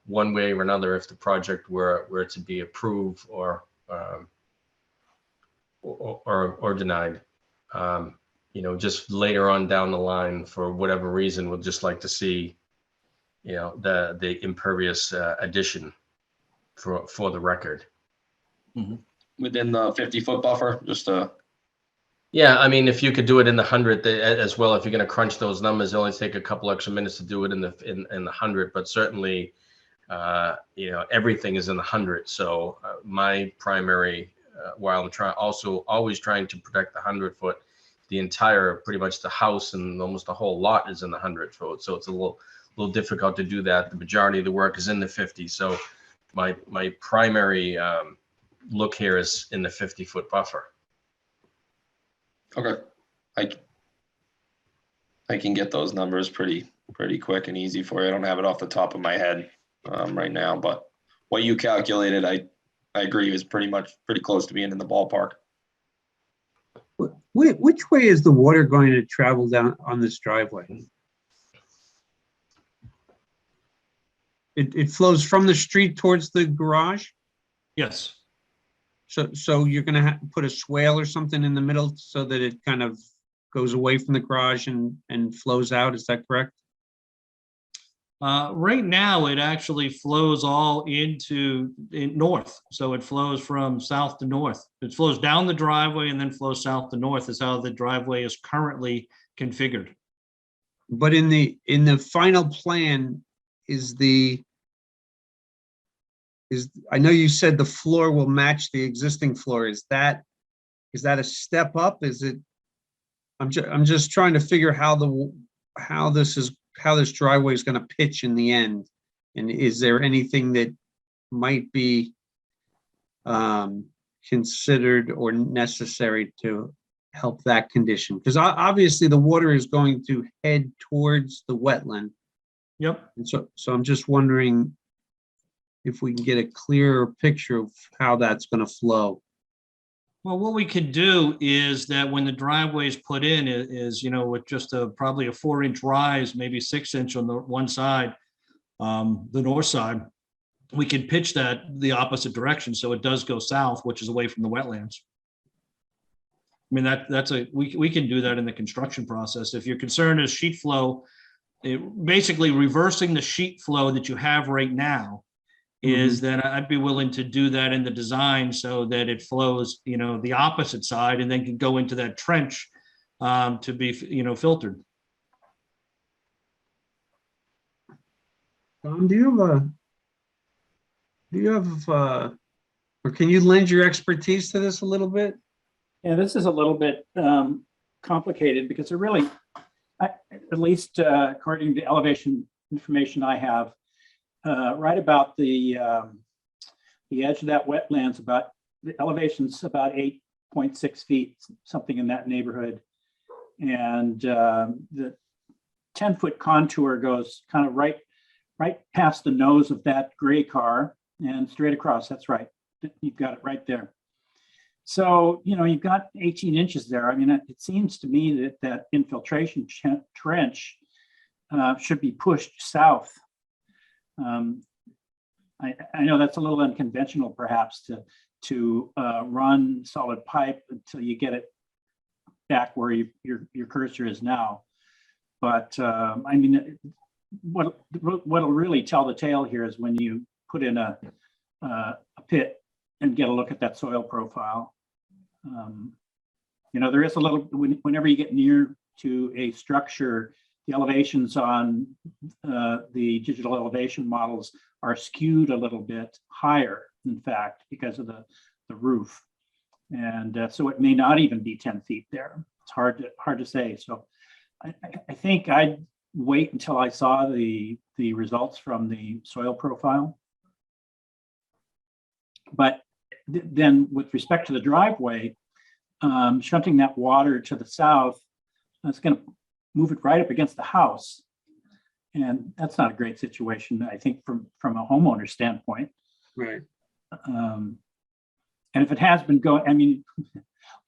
one way or another, if the project were to be approved or denied. Just later on down the line, for whatever reason, we'll just like to see, the impervious addition for the record. Within the 50-foot buffer, just Yeah, I mean, if you could do it in the 100 as well, if you're going to crunch those numbers, it only take a couple extra minutes to do it in the 100. But certainly, everything is in the 100. So my primary, while I'm always trying to protect the 100-foot, the entire, pretty much the house and almost the whole lot is in the 100-foot. So it's a little difficult to do that. The majority of the work is in the 50. So my primary look here is in the 50-foot buffer. okay. I can get those numbers pretty quick and easy for you. I don't have it off the top of my head right now, but what you calculated, I agree, is pretty close to being in the ballpark. Which way is the water going to travel down on this driveway? It flows from the street towards the garage? Yes. So you're going to put a swale or something in the middle so that it kind of goes away from the garage and flows out, is that correct? Right now, it actually flows all into north. So it flows from south to north. It flows down the driveway and then flows south to north is how the driveway is currently configured. But in the final plan, I know you said the floor will match the existing floor. Is that a step up? I'm just trying to figure how this driveway is going to pitch in the end. And is there anything that might be considered or necessary to help that condition? Because obviously the water is going to head towards the wetland. Yep. And so I'm just wondering if we can get a clearer picture of how that's going to flow. Well, what we could do is that when the driveway is put in is, with just probably a 4-inch rise, maybe 6-inch on the one side, the north side, we can pitch that the opposite direction. So it does go south, which is away from the wetlands. I mean, we can do that in the construction process. If your concern is sheet flow, basically reversing the sheet flow that you have right now, is that I'd be willing to do that in the design so that it flows, the opposite side and then can go into that trench to be, filtered. Tom, or can you lend your expertise to this a little bit? Yeah, this is a little bit complicated because it really, at least according to elevation information I have, right about the edge of that wetlands, the elevation's about 8.6 feet, something in that neighborhood. And the 10-foot contour goes kind of right past the nose of that gray car and straight across. That's right. You've got it right there. So, you've got 18 inches there. I mean, it seems to me that infiltration trench should be pushed south. I know that's a little unconventional, perhaps, to run solid pipe until you get it back where your cursor is now. But I mean, what'll really tell the tale here is when you put in a pit and get a look at that soil profile. There is a little, whenever you get near to a structure, the elevations on the digital elevation models are skewed a little bit higher, in fact, because of the roof. And so it may not even be 10 feet there. It's hard to say. So I think I'd wait until I saw the results from the soil profile. But then with respect to the driveway, shunting that water to the south, it's going to move it right up against the house. And that's not a great situation, I think, from a homeowner standpoint. Right. And if it has been going, I mean,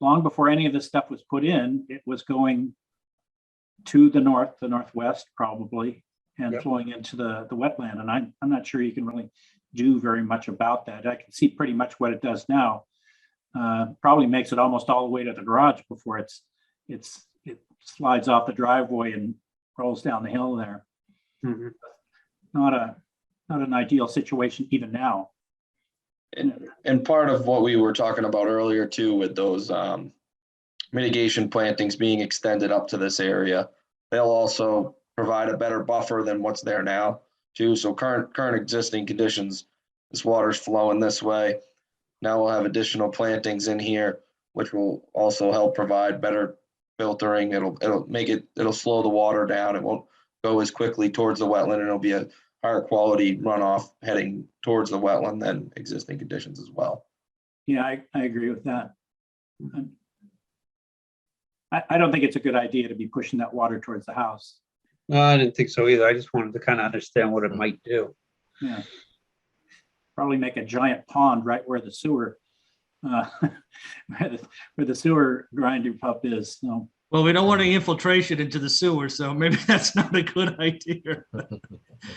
long before any of this stuff was put in, it was going to the north, the northwest probably, and Yep. flowing into the wetland. And I'm not sure you can really do very much about that. I can see pretty much what it does now. Probably makes it almost all the way to the garage before it slides off the driveway and rolls down the hill there. Mhm. Not an ideal situation even now. And part of what we were talking about earlier too, with those mitigation plantings being extended up to this area, they'll also provide a better buffer than what's there now too. So current existing conditions, this water's flowing this way. Now we'll have additional plantings in here, which will also help provide better filtering. It'll slow the water down. It won't go as quickly towards the wetland, and it'll be a higher quality runoff heading towards the wetland than existing conditions as well. Yeah, I agree with that. I don't think it's a good idea to be pushing that water towards the house. No, I didn't think so either. I just wanted to kind of understand what it might do. Yeah. Probably make a giant pond right where the sewer, where the sewer grinding pump is. So, Well, we don't want any infiltration into the sewer, so maybe that's not a good idea. well,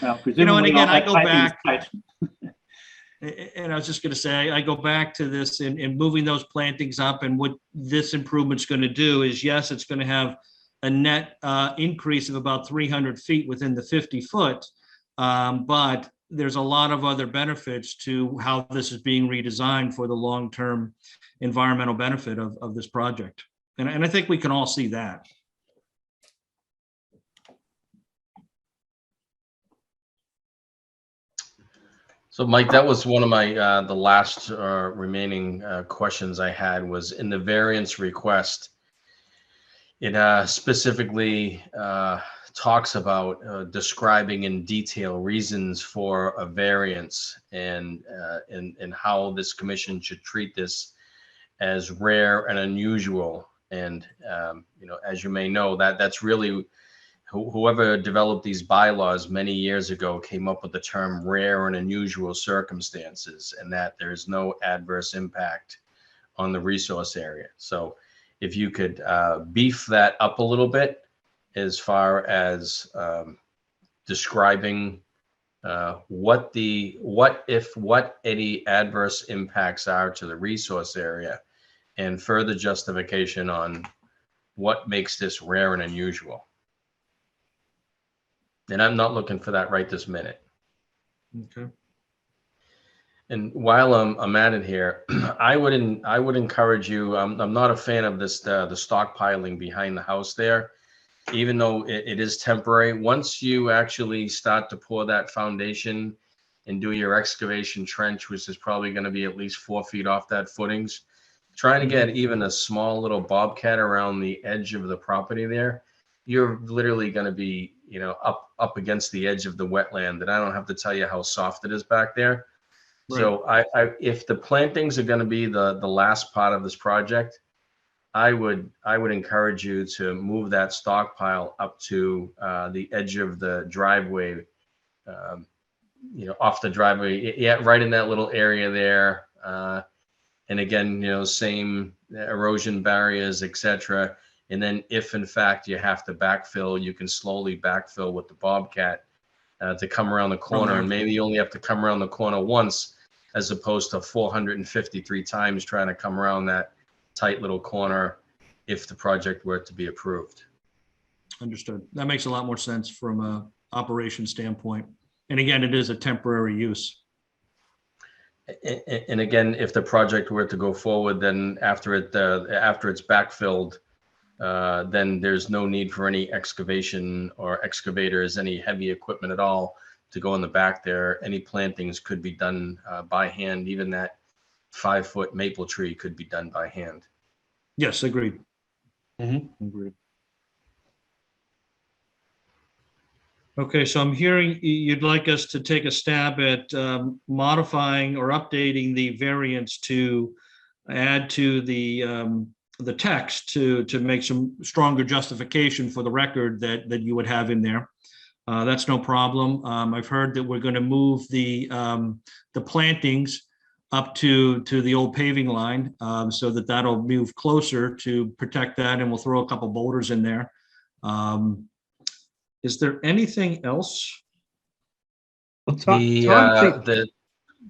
And presumably again, all I that go piping is back. tight. And I was just going to say, I go back to this in moving those plantings up, and what this improvement's going to do is, yes, it's going to have a net increase of about 300 feet within the 50 foot. But there's a lot of other benefits to how this is being redesigned for the long-term environmental benefit of this project. And I think we can all see that. So Mike, that was one of my, the last remaining questions I had was in the variance request. It specifically talks about describing in detail reasons for a variance and how this commission should treat this as rare and unusual. And, as you may know, that's really whoever developed these bylaws many years ago came up with the term rare and unusual circumstances, and that there's no adverse impact on the resource area. So if you could beef that up a little bit as far as describing what any adverse impacts are to the resource area, and further justification on what makes this rare and unusual. And I'm not looking for that right this minute. Okay. And while I'm at it here, I would encourage you. I'm not a fan of this the stockpiling behind the house there, even though it is temporary. Once you actually start to pour that foundation and do your excavation trench, which is probably going to be at least 4 feet off that footings, trying to get even a small little bobcat around the edge of the property there, you're literally going to be, up against the edge of the wetland. And I don't have to tell you how soft it is back there. Right. So if the plantings are going to be the last part of this project, I would encourage you to move that stockpile up to the edge of the driveway, off the driveway, yeah, right in that little area there. And again, same erosion barriers, etc. And then if in fact you have to backfill, you can slowly backfill with the bobcat to come around the corner. And maybe you only have to come around the corner once, as opposed to 453 times trying to come around that tight little corner if the project were to be approved. Understood. That makes a lot more sense from a operation standpoint. And again, it is a temporary use. And again, if the project were to go forward, then after it's backfilled, then there's no need for any excavation or excavators, any heavy equipment at all to go in the back there. Any plantings could be done by hand. Even that 5-foot maple tree could be done by hand. Yes, agreed. Mm-hmm. Agreed. Okay, so I'm hearing you'd like us to take a stab at modifying or updating the variance to add to the text to make some stronger justification for the record that you would have in there. That's no problem. I've heard that we're going to move the plantings up to the old paving line, so that'll move closer to protect that, and we'll throw a couple boulders in there. Is there anything else? Well, Tom,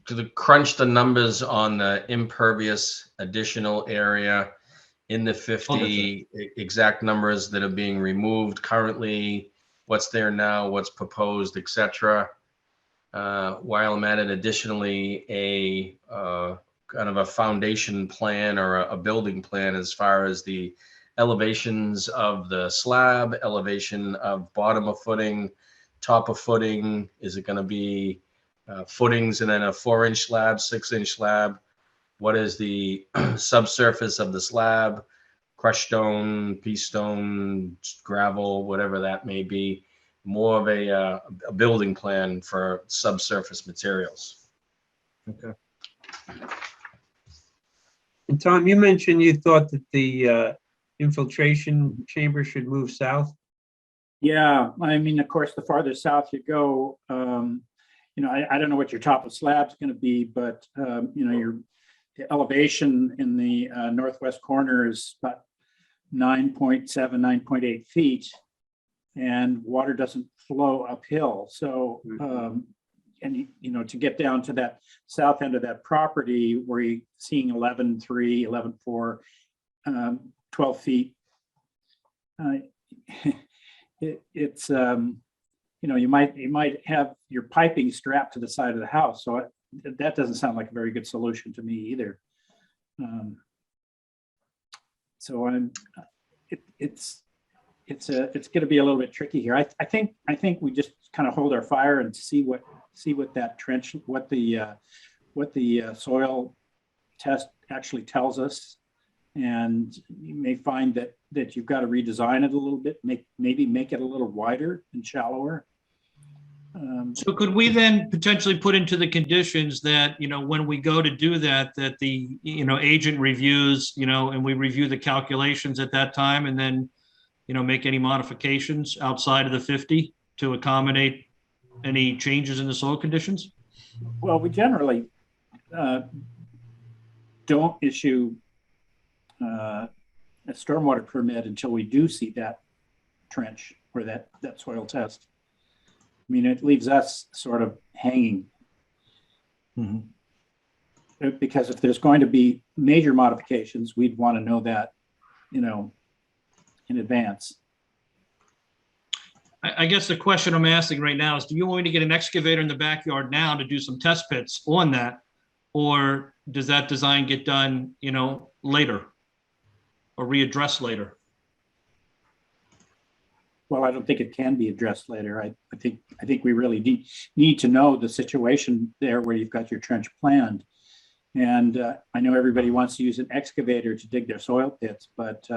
To crunch the numbers on the impervious additional area in the 50 exact numbers that are being removed currently, what's there now, what's proposed, etc. While I'm at it, additionally, a kind of a foundation plan or a building plan as far as the elevations of the slab, elevation of bottom of footing, top of footing. Is it going to be footings and then a 4-inch slab, 6-inch slab? What is the subsurface of the slab? Crushed stone, pea stone, gravel, whatever that may be. More of a building plan for subsurface materials. Okay. and Tom, you mentioned you thought that the infiltration chamber should move south. Yeah, I mean, of course, the farther south you go, I don't know what your top of slab's going to be, but the elevation in the northwest corner is about 9.7, 9.8 feet, and water doesn't flow uphill. So, to get down to that south end of that property where you're seeing 11.3, 11.4, 12 feet, it's you might have your piping strapped to the side of the house. So that doesn't sound like a very good solution to me either. So it's going to be a little bit tricky here. I think we just kind of hold our fire and see what that trench, what the soil test actually tells us. And you may find that you've got to redesign it a little bit, maybe make it a little wider and shallower. So could we then potentially put into the conditions that, when we go to do that the, agent reviews, and we review the calculations at that time, and then, make any modifications outside of the 50 to accommodate any changes in the soil conditions? Well, we generally don't issue a stormwater permit until we do see that trench or that soil test. I mean, it leaves us sort of hanging. Mm-hmm. Because if there's going to be major modifications, we'd want to know that, in advance. I guess the question I'm asking right now is, do you want me to get an excavator in the backyard now to do some test pits on that? Or does that design get done, later or readdressed later? Well, I don't think it can be addressed later. I think we really need to know the situation there where you've got your trench planned. And I know everybody wants to use an excavator to dig their soil pits, but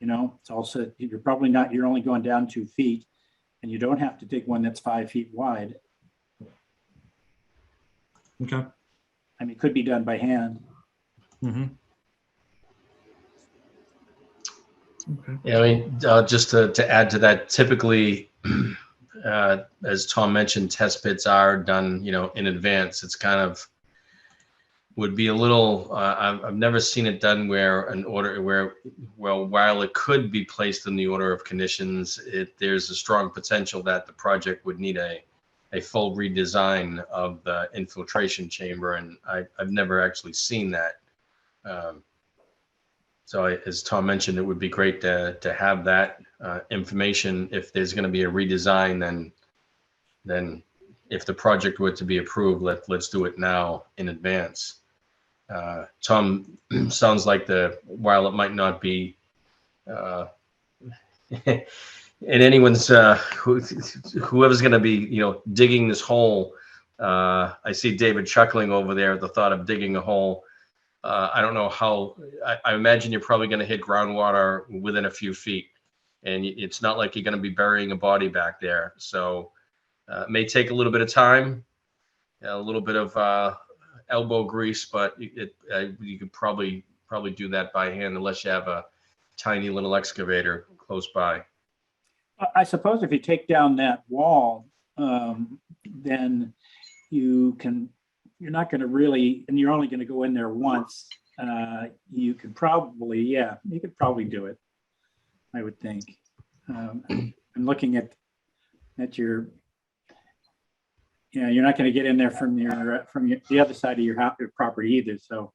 it's also, you're only going down 2 feet, and you don't have to dig one that's 5 feet wide. Okay. I mean, it could be done by hand. Mm-hmm. Okay. Yeah, I mean, just to add to that, typically, as Tom mentioned, test pits are done, in advance. It's kind of would be a little. I've never seen it done where while it could be placed in the order of conditions, there's a strong potential that the project would need a full redesign of the infiltration chamber, and I've never actually seen that. So as Tom mentioned, it would be great to have that information. If there's going to be a redesign, then if the project were to be approved, let's do it now in advance. Tom, sounds like while it might not be in anyone's whoever's going to be digging this hole. I see David chuckling over there at the thought of digging a hole. I don't know how. I imagine you're probably going to hit groundwater within a few feet, and it's not like you're going to be burying a body back there. So it may take a little bit of time, a little bit of elbow grease, but you could probably do that by hand unless you have a tiny little excavator close by. I suppose if you take down that wall, then you can you're not going to really, and you're only going to go in there once. You could probably, you could probably do it, I would think. I'm looking at your, you're not going to get in there from the other side of your property either. So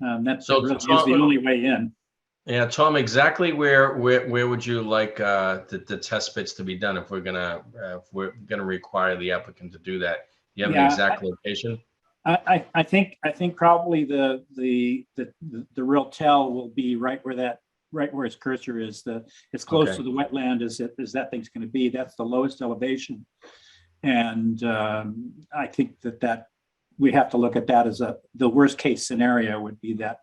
that's So, really is Tom- the only way in. Yeah, Tom, exactly where would you like the test pits to be done if we're gonna require the applicant to do that? You have an exact location? I think probably the real tell will be right where his cursor is. It's close to the wetland as that thing's going to be. That's the lowest elevation, and I think that we have to look at that as the worst case scenario would be that.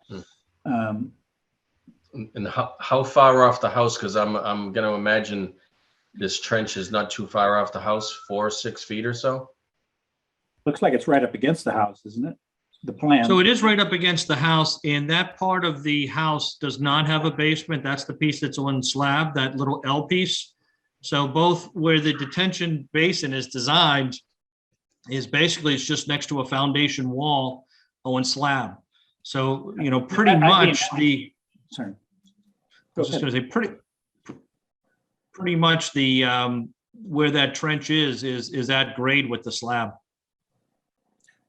And how far off the house? Because I'm going to imagine this trench is not too far off the house, 4 or 6 feet or so. Looks like it's right up against the house, isn't it? The plan. So it is right up against the house, and that part of the house does not have a basement. That's the piece that's on slab, that little L piece. So both where the detention basin is designed is basically it's just next to a foundation wall on slab. So, pretty much the. Sorry. I was just going to say pretty much the where that trench is at grade with the slab.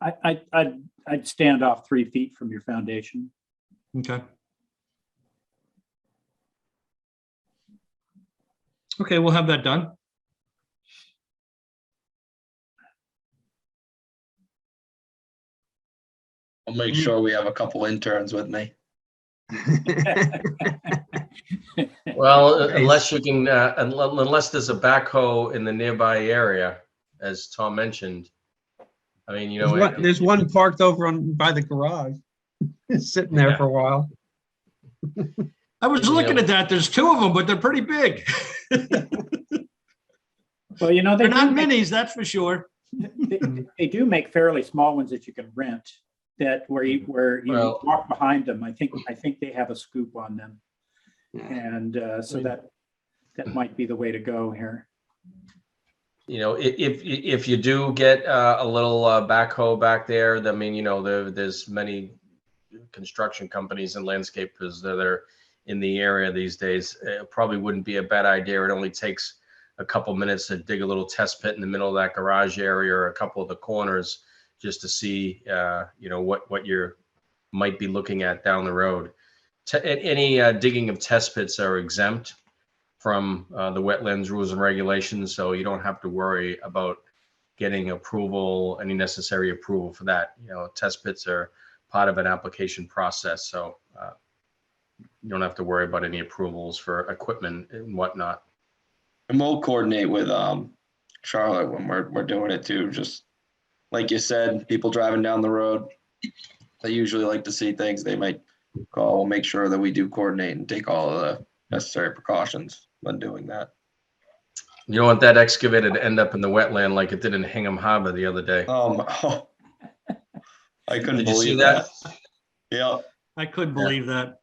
I'd stand off 3 feet from your foundation. Okay. Okay, we'll have that done. I'll make sure we have a couple interns with me. Well, unless you can, unless there's a backhoe in the nearby area, as Tom mentioned. I mean, there's one parked over by the garage. It's sitting there for a while. I was looking at that. There's 2 of them, but they're pretty big. Well, they're not minis, that's for sure. They do make fairly small ones that you can rent. That where you walk behind them. I think they have a scoop on them, and so that might be the way to go here. If you do get a little backhoe back there, I mean, there's many construction companies and landscapers that are in the area these days. It probably wouldn't be a bad idea. It only takes a couple minutes to dig a little test pit in the middle of that garage area or a couple of the corners, just to see, what you might be looking at down the road. Any digging of test pits are exempt from the wetlands rules and regulations, so you don't have to worry about getting approval, any necessary approval for that. Test pits are part of an application process, so you don't have to worry about any approvals for equipment and whatnot. And we'll coordinate with Charlotte when we're doing it too. Just like you said, people driving down the road, they usually like to see things. They might call. We'll make sure that we do coordinate and take all of the necessary precautions when doing that. You don't want that excavator to end up in the wetland like it did in Hingham Harbor the other day. I couldn't Did you see believe that. that? Yeah. I couldn't believe that.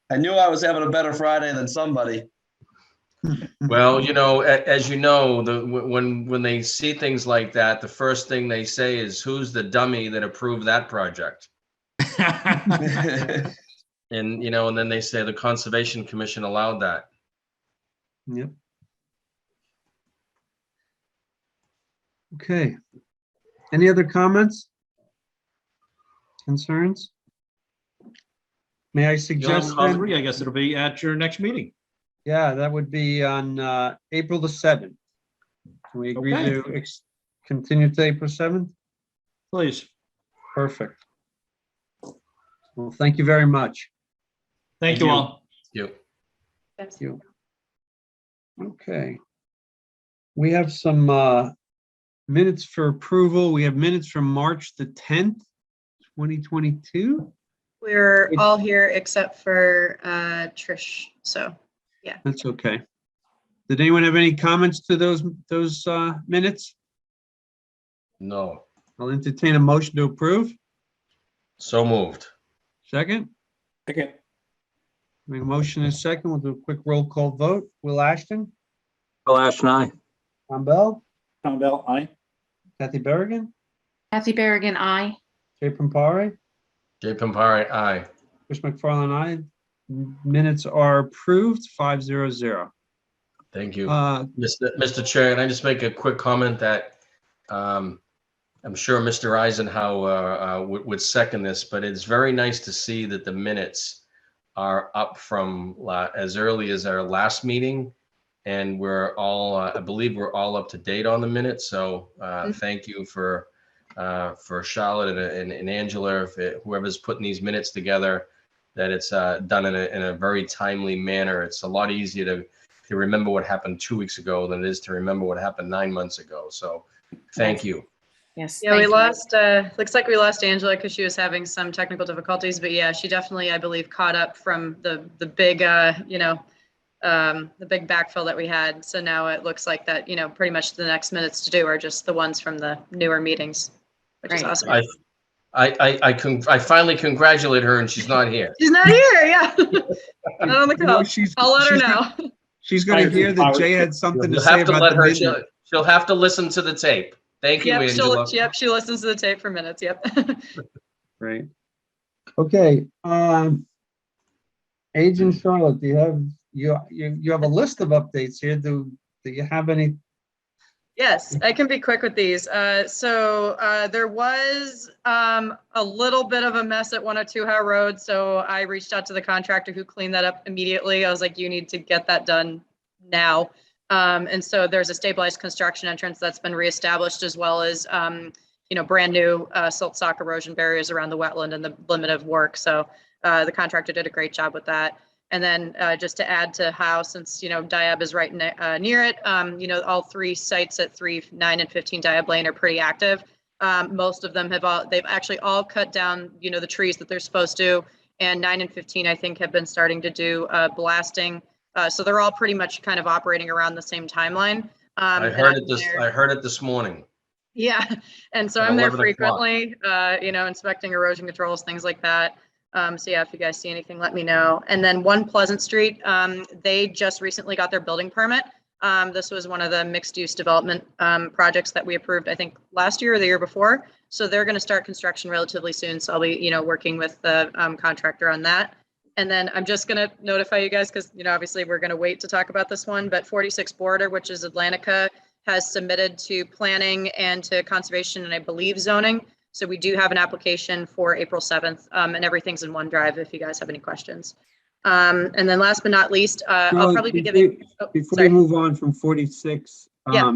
I knew I was having a better Friday than somebody. Well, as you know, when they see things like that, the first thing they say is, "Who's the dummy that approved that project?" And and then they say the Conservation Commission allowed that. Yep. Okay. Any other comments? Concerns? May I suggest? I guess it'll be at your next meeting. Yeah, that would be on April the 7th. Can we agree Okay. to continue to April 7th? Please. Perfect. Well, thank you very much. Thank you all. Thank you. Okay. We have some minutes for approval. We have minutes from March the 10th, 2022. We're all here except for Trish, so. That's okay. Did anyone have any comments to those minutes? No. I'll entertain a motion to approve. So moved. Second? Okay. Make a motion in a second. We'll do a quick roll call vote. Will Ashton? Bill Ashton, aye. Tom Bell? Tom Bell, aye. Kathy Berrigan? Kathy Berrigan, aye. Jay Pampari, Jay Pampari, aye. Chris McFarland, aye. Minutes are approved, 500. Thank you. Uh, Mr. Chair, can I just make a quick comment that I'm sure Mr. Eisenhower would second this, but it's very nice to see that the minutes are up from as early as our last meeting. And we're all, I believe we're all up to date on the minutes. So thank you for Charlotte and Angela, whoever's putting these minutes together, that it's done in a very timely manner. It's a lot easier to remember what happened 2 weeks ago than it is to remember what happened 9 months ago. So thank you. Yes. Yeah, thank we you. lost, looks like we lost Angela because she was having some technical difficulties, but yeah, she definitely, I believe, caught up from the big, the big backfill that we had. So now it looks like that, pretty much the next minutes to do are just the ones from the newer meetings, which is Great. awesome. I finally congratulate her and she's not here. She's not here, yeah. Not on the You know, call. she's- I'll let her she's know. She's gonna hear that Jay had something to You'll say have to about let the her, midnight. she'll have to listen to the tape. Thank you, Angela. She listens to the tape for minutes, yep. Right. Okay, Agent Charlotte, do you have a list of updates here? Do you have any? Yes, I can be quick with these. There was a little bit of a mess at 102 Howe Road. So I reached out to the contractor who cleaned that up immediately. I was like, you need to get that done now. And so there's a stabilized construction entrance that's been reestablished, as well as, brand new silt sock erosion barriers around the wetland and the limit of work. So the contractor did a great job with that. And then just to add to Howe, since, Diab is right near it, all three sites at 3, 9, and 15 Diab Lane are pretty active. Most of them they've actually all cut down, the trees that they're supposed to. And 9 and 15, I think, have been starting to do blasting. So they're all pretty much kind of operating around the same timeline. I heard it this morning. Yeah. And so At I'm there 11 o'clock. frequently, inspecting erosion controls, things like that. So yeah, if you guys see anything, let me know. And then 1 Pleasant Street, they just recently got their building permit. This was one of the mixed use development projects that we approved, I think, last year or the year before. So they're going to start construction relatively soon. So I'll be, working with the contractor on that. And then I'm just going to notify you guys because, obviously we're going to wait to talk about this one, but 46 Border, which is Atlantica, has submitted to planning and to conservation and I believe zoning. So we do have an application for April 7th, and everything's in OneDrive if you guys have any questions. And then last but not least, I'll probably be giving. Before you move on from 46, Yeah.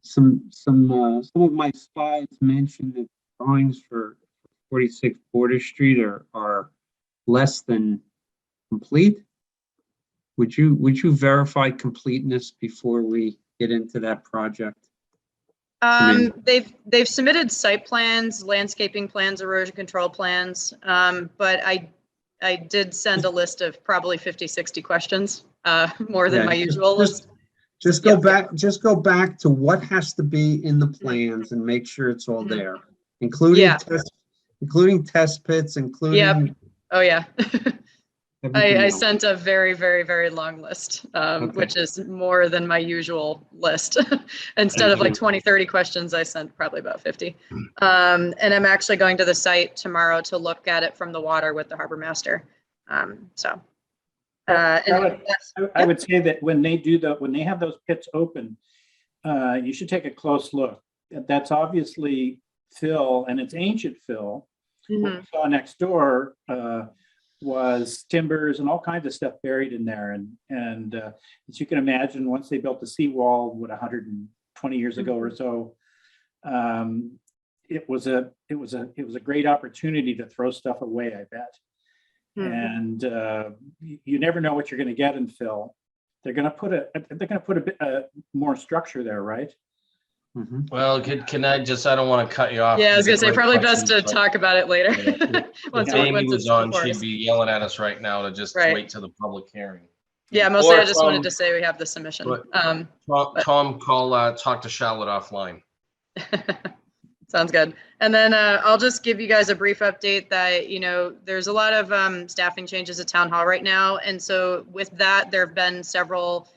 some of my spies mentioned that drawings for 46 Border Street are less than complete. Would you verify completeness before we get into that project? They've submitted site plans, landscaping plans, erosion control plans, but I did send a list of probably 50, 60 questions, more than my usual list. Just go back to what has to be in the plans and make sure it's all there, including test pits, including. Yep. Oh yeah. everything I else. sent a very, very, very long list, which is more than my usual list. Instead of like 20, 30 questions, I sent probably about 50. And I'm actually going to the site tomorrow to look at it from the water with the harbor master. I would say that when they have those pits open, you should take a close look. That's obviously fill, and it's ancient fill. What we saw next door was timbers and all kinds of stuff buried in there. And as you can imagine, once they built the seawall, 120 years ago or so, it was a great opportunity to throw stuff away, I bet. And you never know what you're going to get in fill. They're going to put a bit more structure there, right? Well, can I don't want to cut you off. Yeah, I was gonna say, probably Questions, best to talk about it later. If Amy was on, she'd be yelling at us right now to just wait till the public hearing. Yeah, mostly I just wanted to say we have the submission. Tom, talk to Charlotte offline. Sounds good. And then I'll just give you guys a brief update that, there's a lot of staffing changes at Town Hall right now. And so with that, there have been several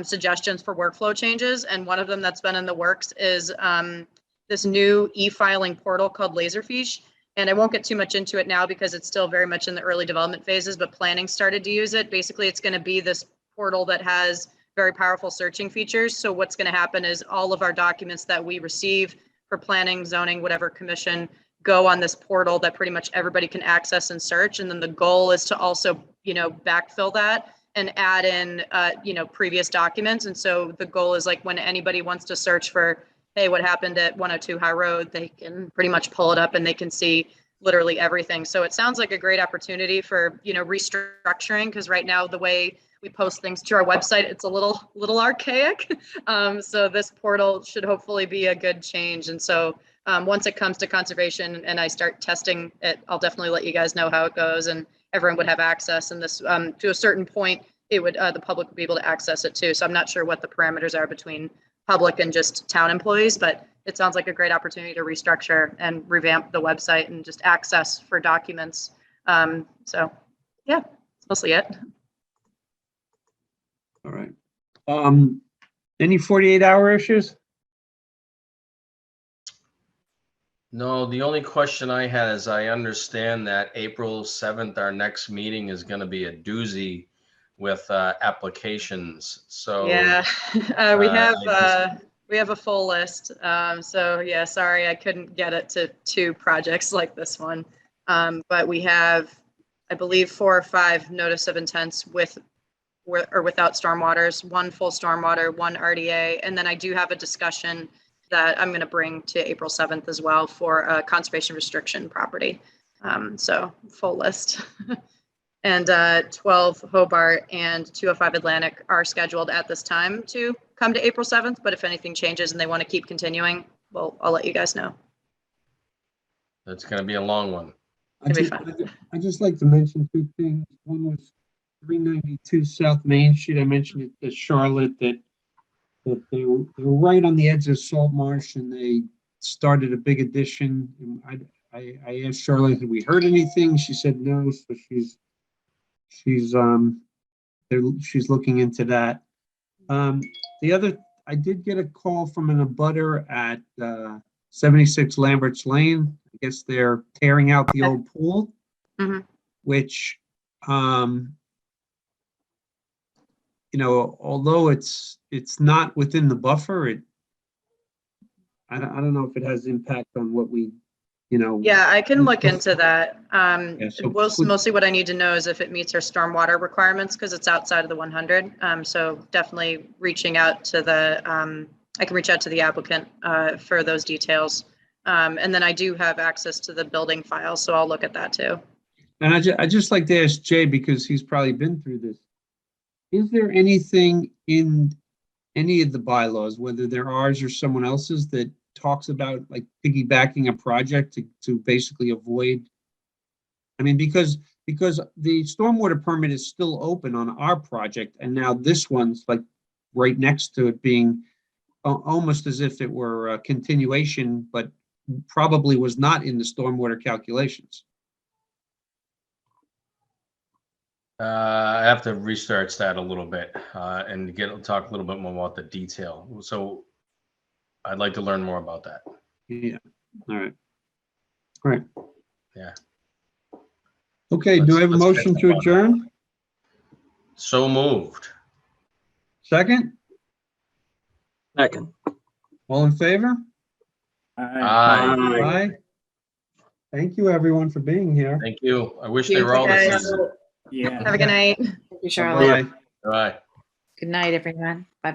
suggestions for workflow changes. And one of them that's been in the works is this new e-filing portal called Laserfiche. And I won't get too much into it now because it's still very much in the early development phases, but planning started to use it. Basically, it's going to be this portal that has very powerful searching features. So what's going to happen is all of our documents that we receive for planning, zoning, whatever commission go on this portal that pretty much everybody can access and search. And then the goal is to also, backfill that and add in, previous documents. And so the goal is like when anybody wants to search for, hey, what happened at 102 High Road, they can pretty much pull it up and they can see literally everything. So it sounds like a great opportunity for, restructuring, because right now the way we post things to our website, it's a little archaic. So this portal should hopefully be a good change. And so once it comes to conservation and I start testing it, I'll definitely let you guys know how it goes, and everyone would have access. And this, to a certain point, it would the public would be able to access it too. So I'm not sure what the parameters are between public and just town employees, but it sounds like a great opportunity to restructure and revamp the website and just access for documents. So yeah, that's mostly it. All right. Any 48-hour issues? No, the only question I had is I understand that April 7th, our next meeting is going to be a doozy with applications. So Yeah, we have a full list. So yeah, sorry, I couldn't get it to 2 projects like this one. But we have, I believe, 4 or 5 notice of intents with or without stormwaters, 1 full stormwater, 1 RDA, and then I do have a discussion that I'm going to bring to April 7th as well for a conservation restriction property. So full list. And 12 Hobart and 205 Atlantic are scheduled at this time to come to April 7th. But if anything changes and they want to keep continuing, well, I'll let you guys know. that's going to be a long one. I just like to mention 2 things. One was 392 South Main Street. I mentioned it to Charlotte that they were right on the edge of Salt Marsh, and they started a big addition. And I asked Charlotte, had we heard anything? She said no, so she's looking into that. The other, I did get a call from an abutter at 76 Lambert's Lane. I guess they're tearing out the old pool, which although it's not within the buffer, I don't know if it has impact on what we, Yeah, I can look into that. so Mostly what I need to know is if it meets our stormwater requirements, because it's outside of the 100. So definitely reaching out to I can reach out to the applicant for those details. And then I do have access to the building file, so I'll look at that too. And I just like to ask Jay, because he's probably been through this. Is there anything in any of the bylaws, whether they're ours or someone else's, that talks about like piggybacking a project to basically avoid? I mean, because the stormwater permit is still open on our project, and now this one's like right next to it, being almost as if it were a continuation, but probably was not in the stormwater calculations. I have to research that a little bit and talk a little bit more about the detail. So I'd like to learn more about that. Yeah. All right. All right. Yeah. Okay. Do I have a motion to adjourn? So moved. Second? Second. All in favor? Aye. Aye. Thank you, everyone, for being here. Thank you. I wish they Thank were you, all guys. the season. Yeah. Have a good night. Thank you, Charlotte. Bye. All right. Good night, everyone. Bye.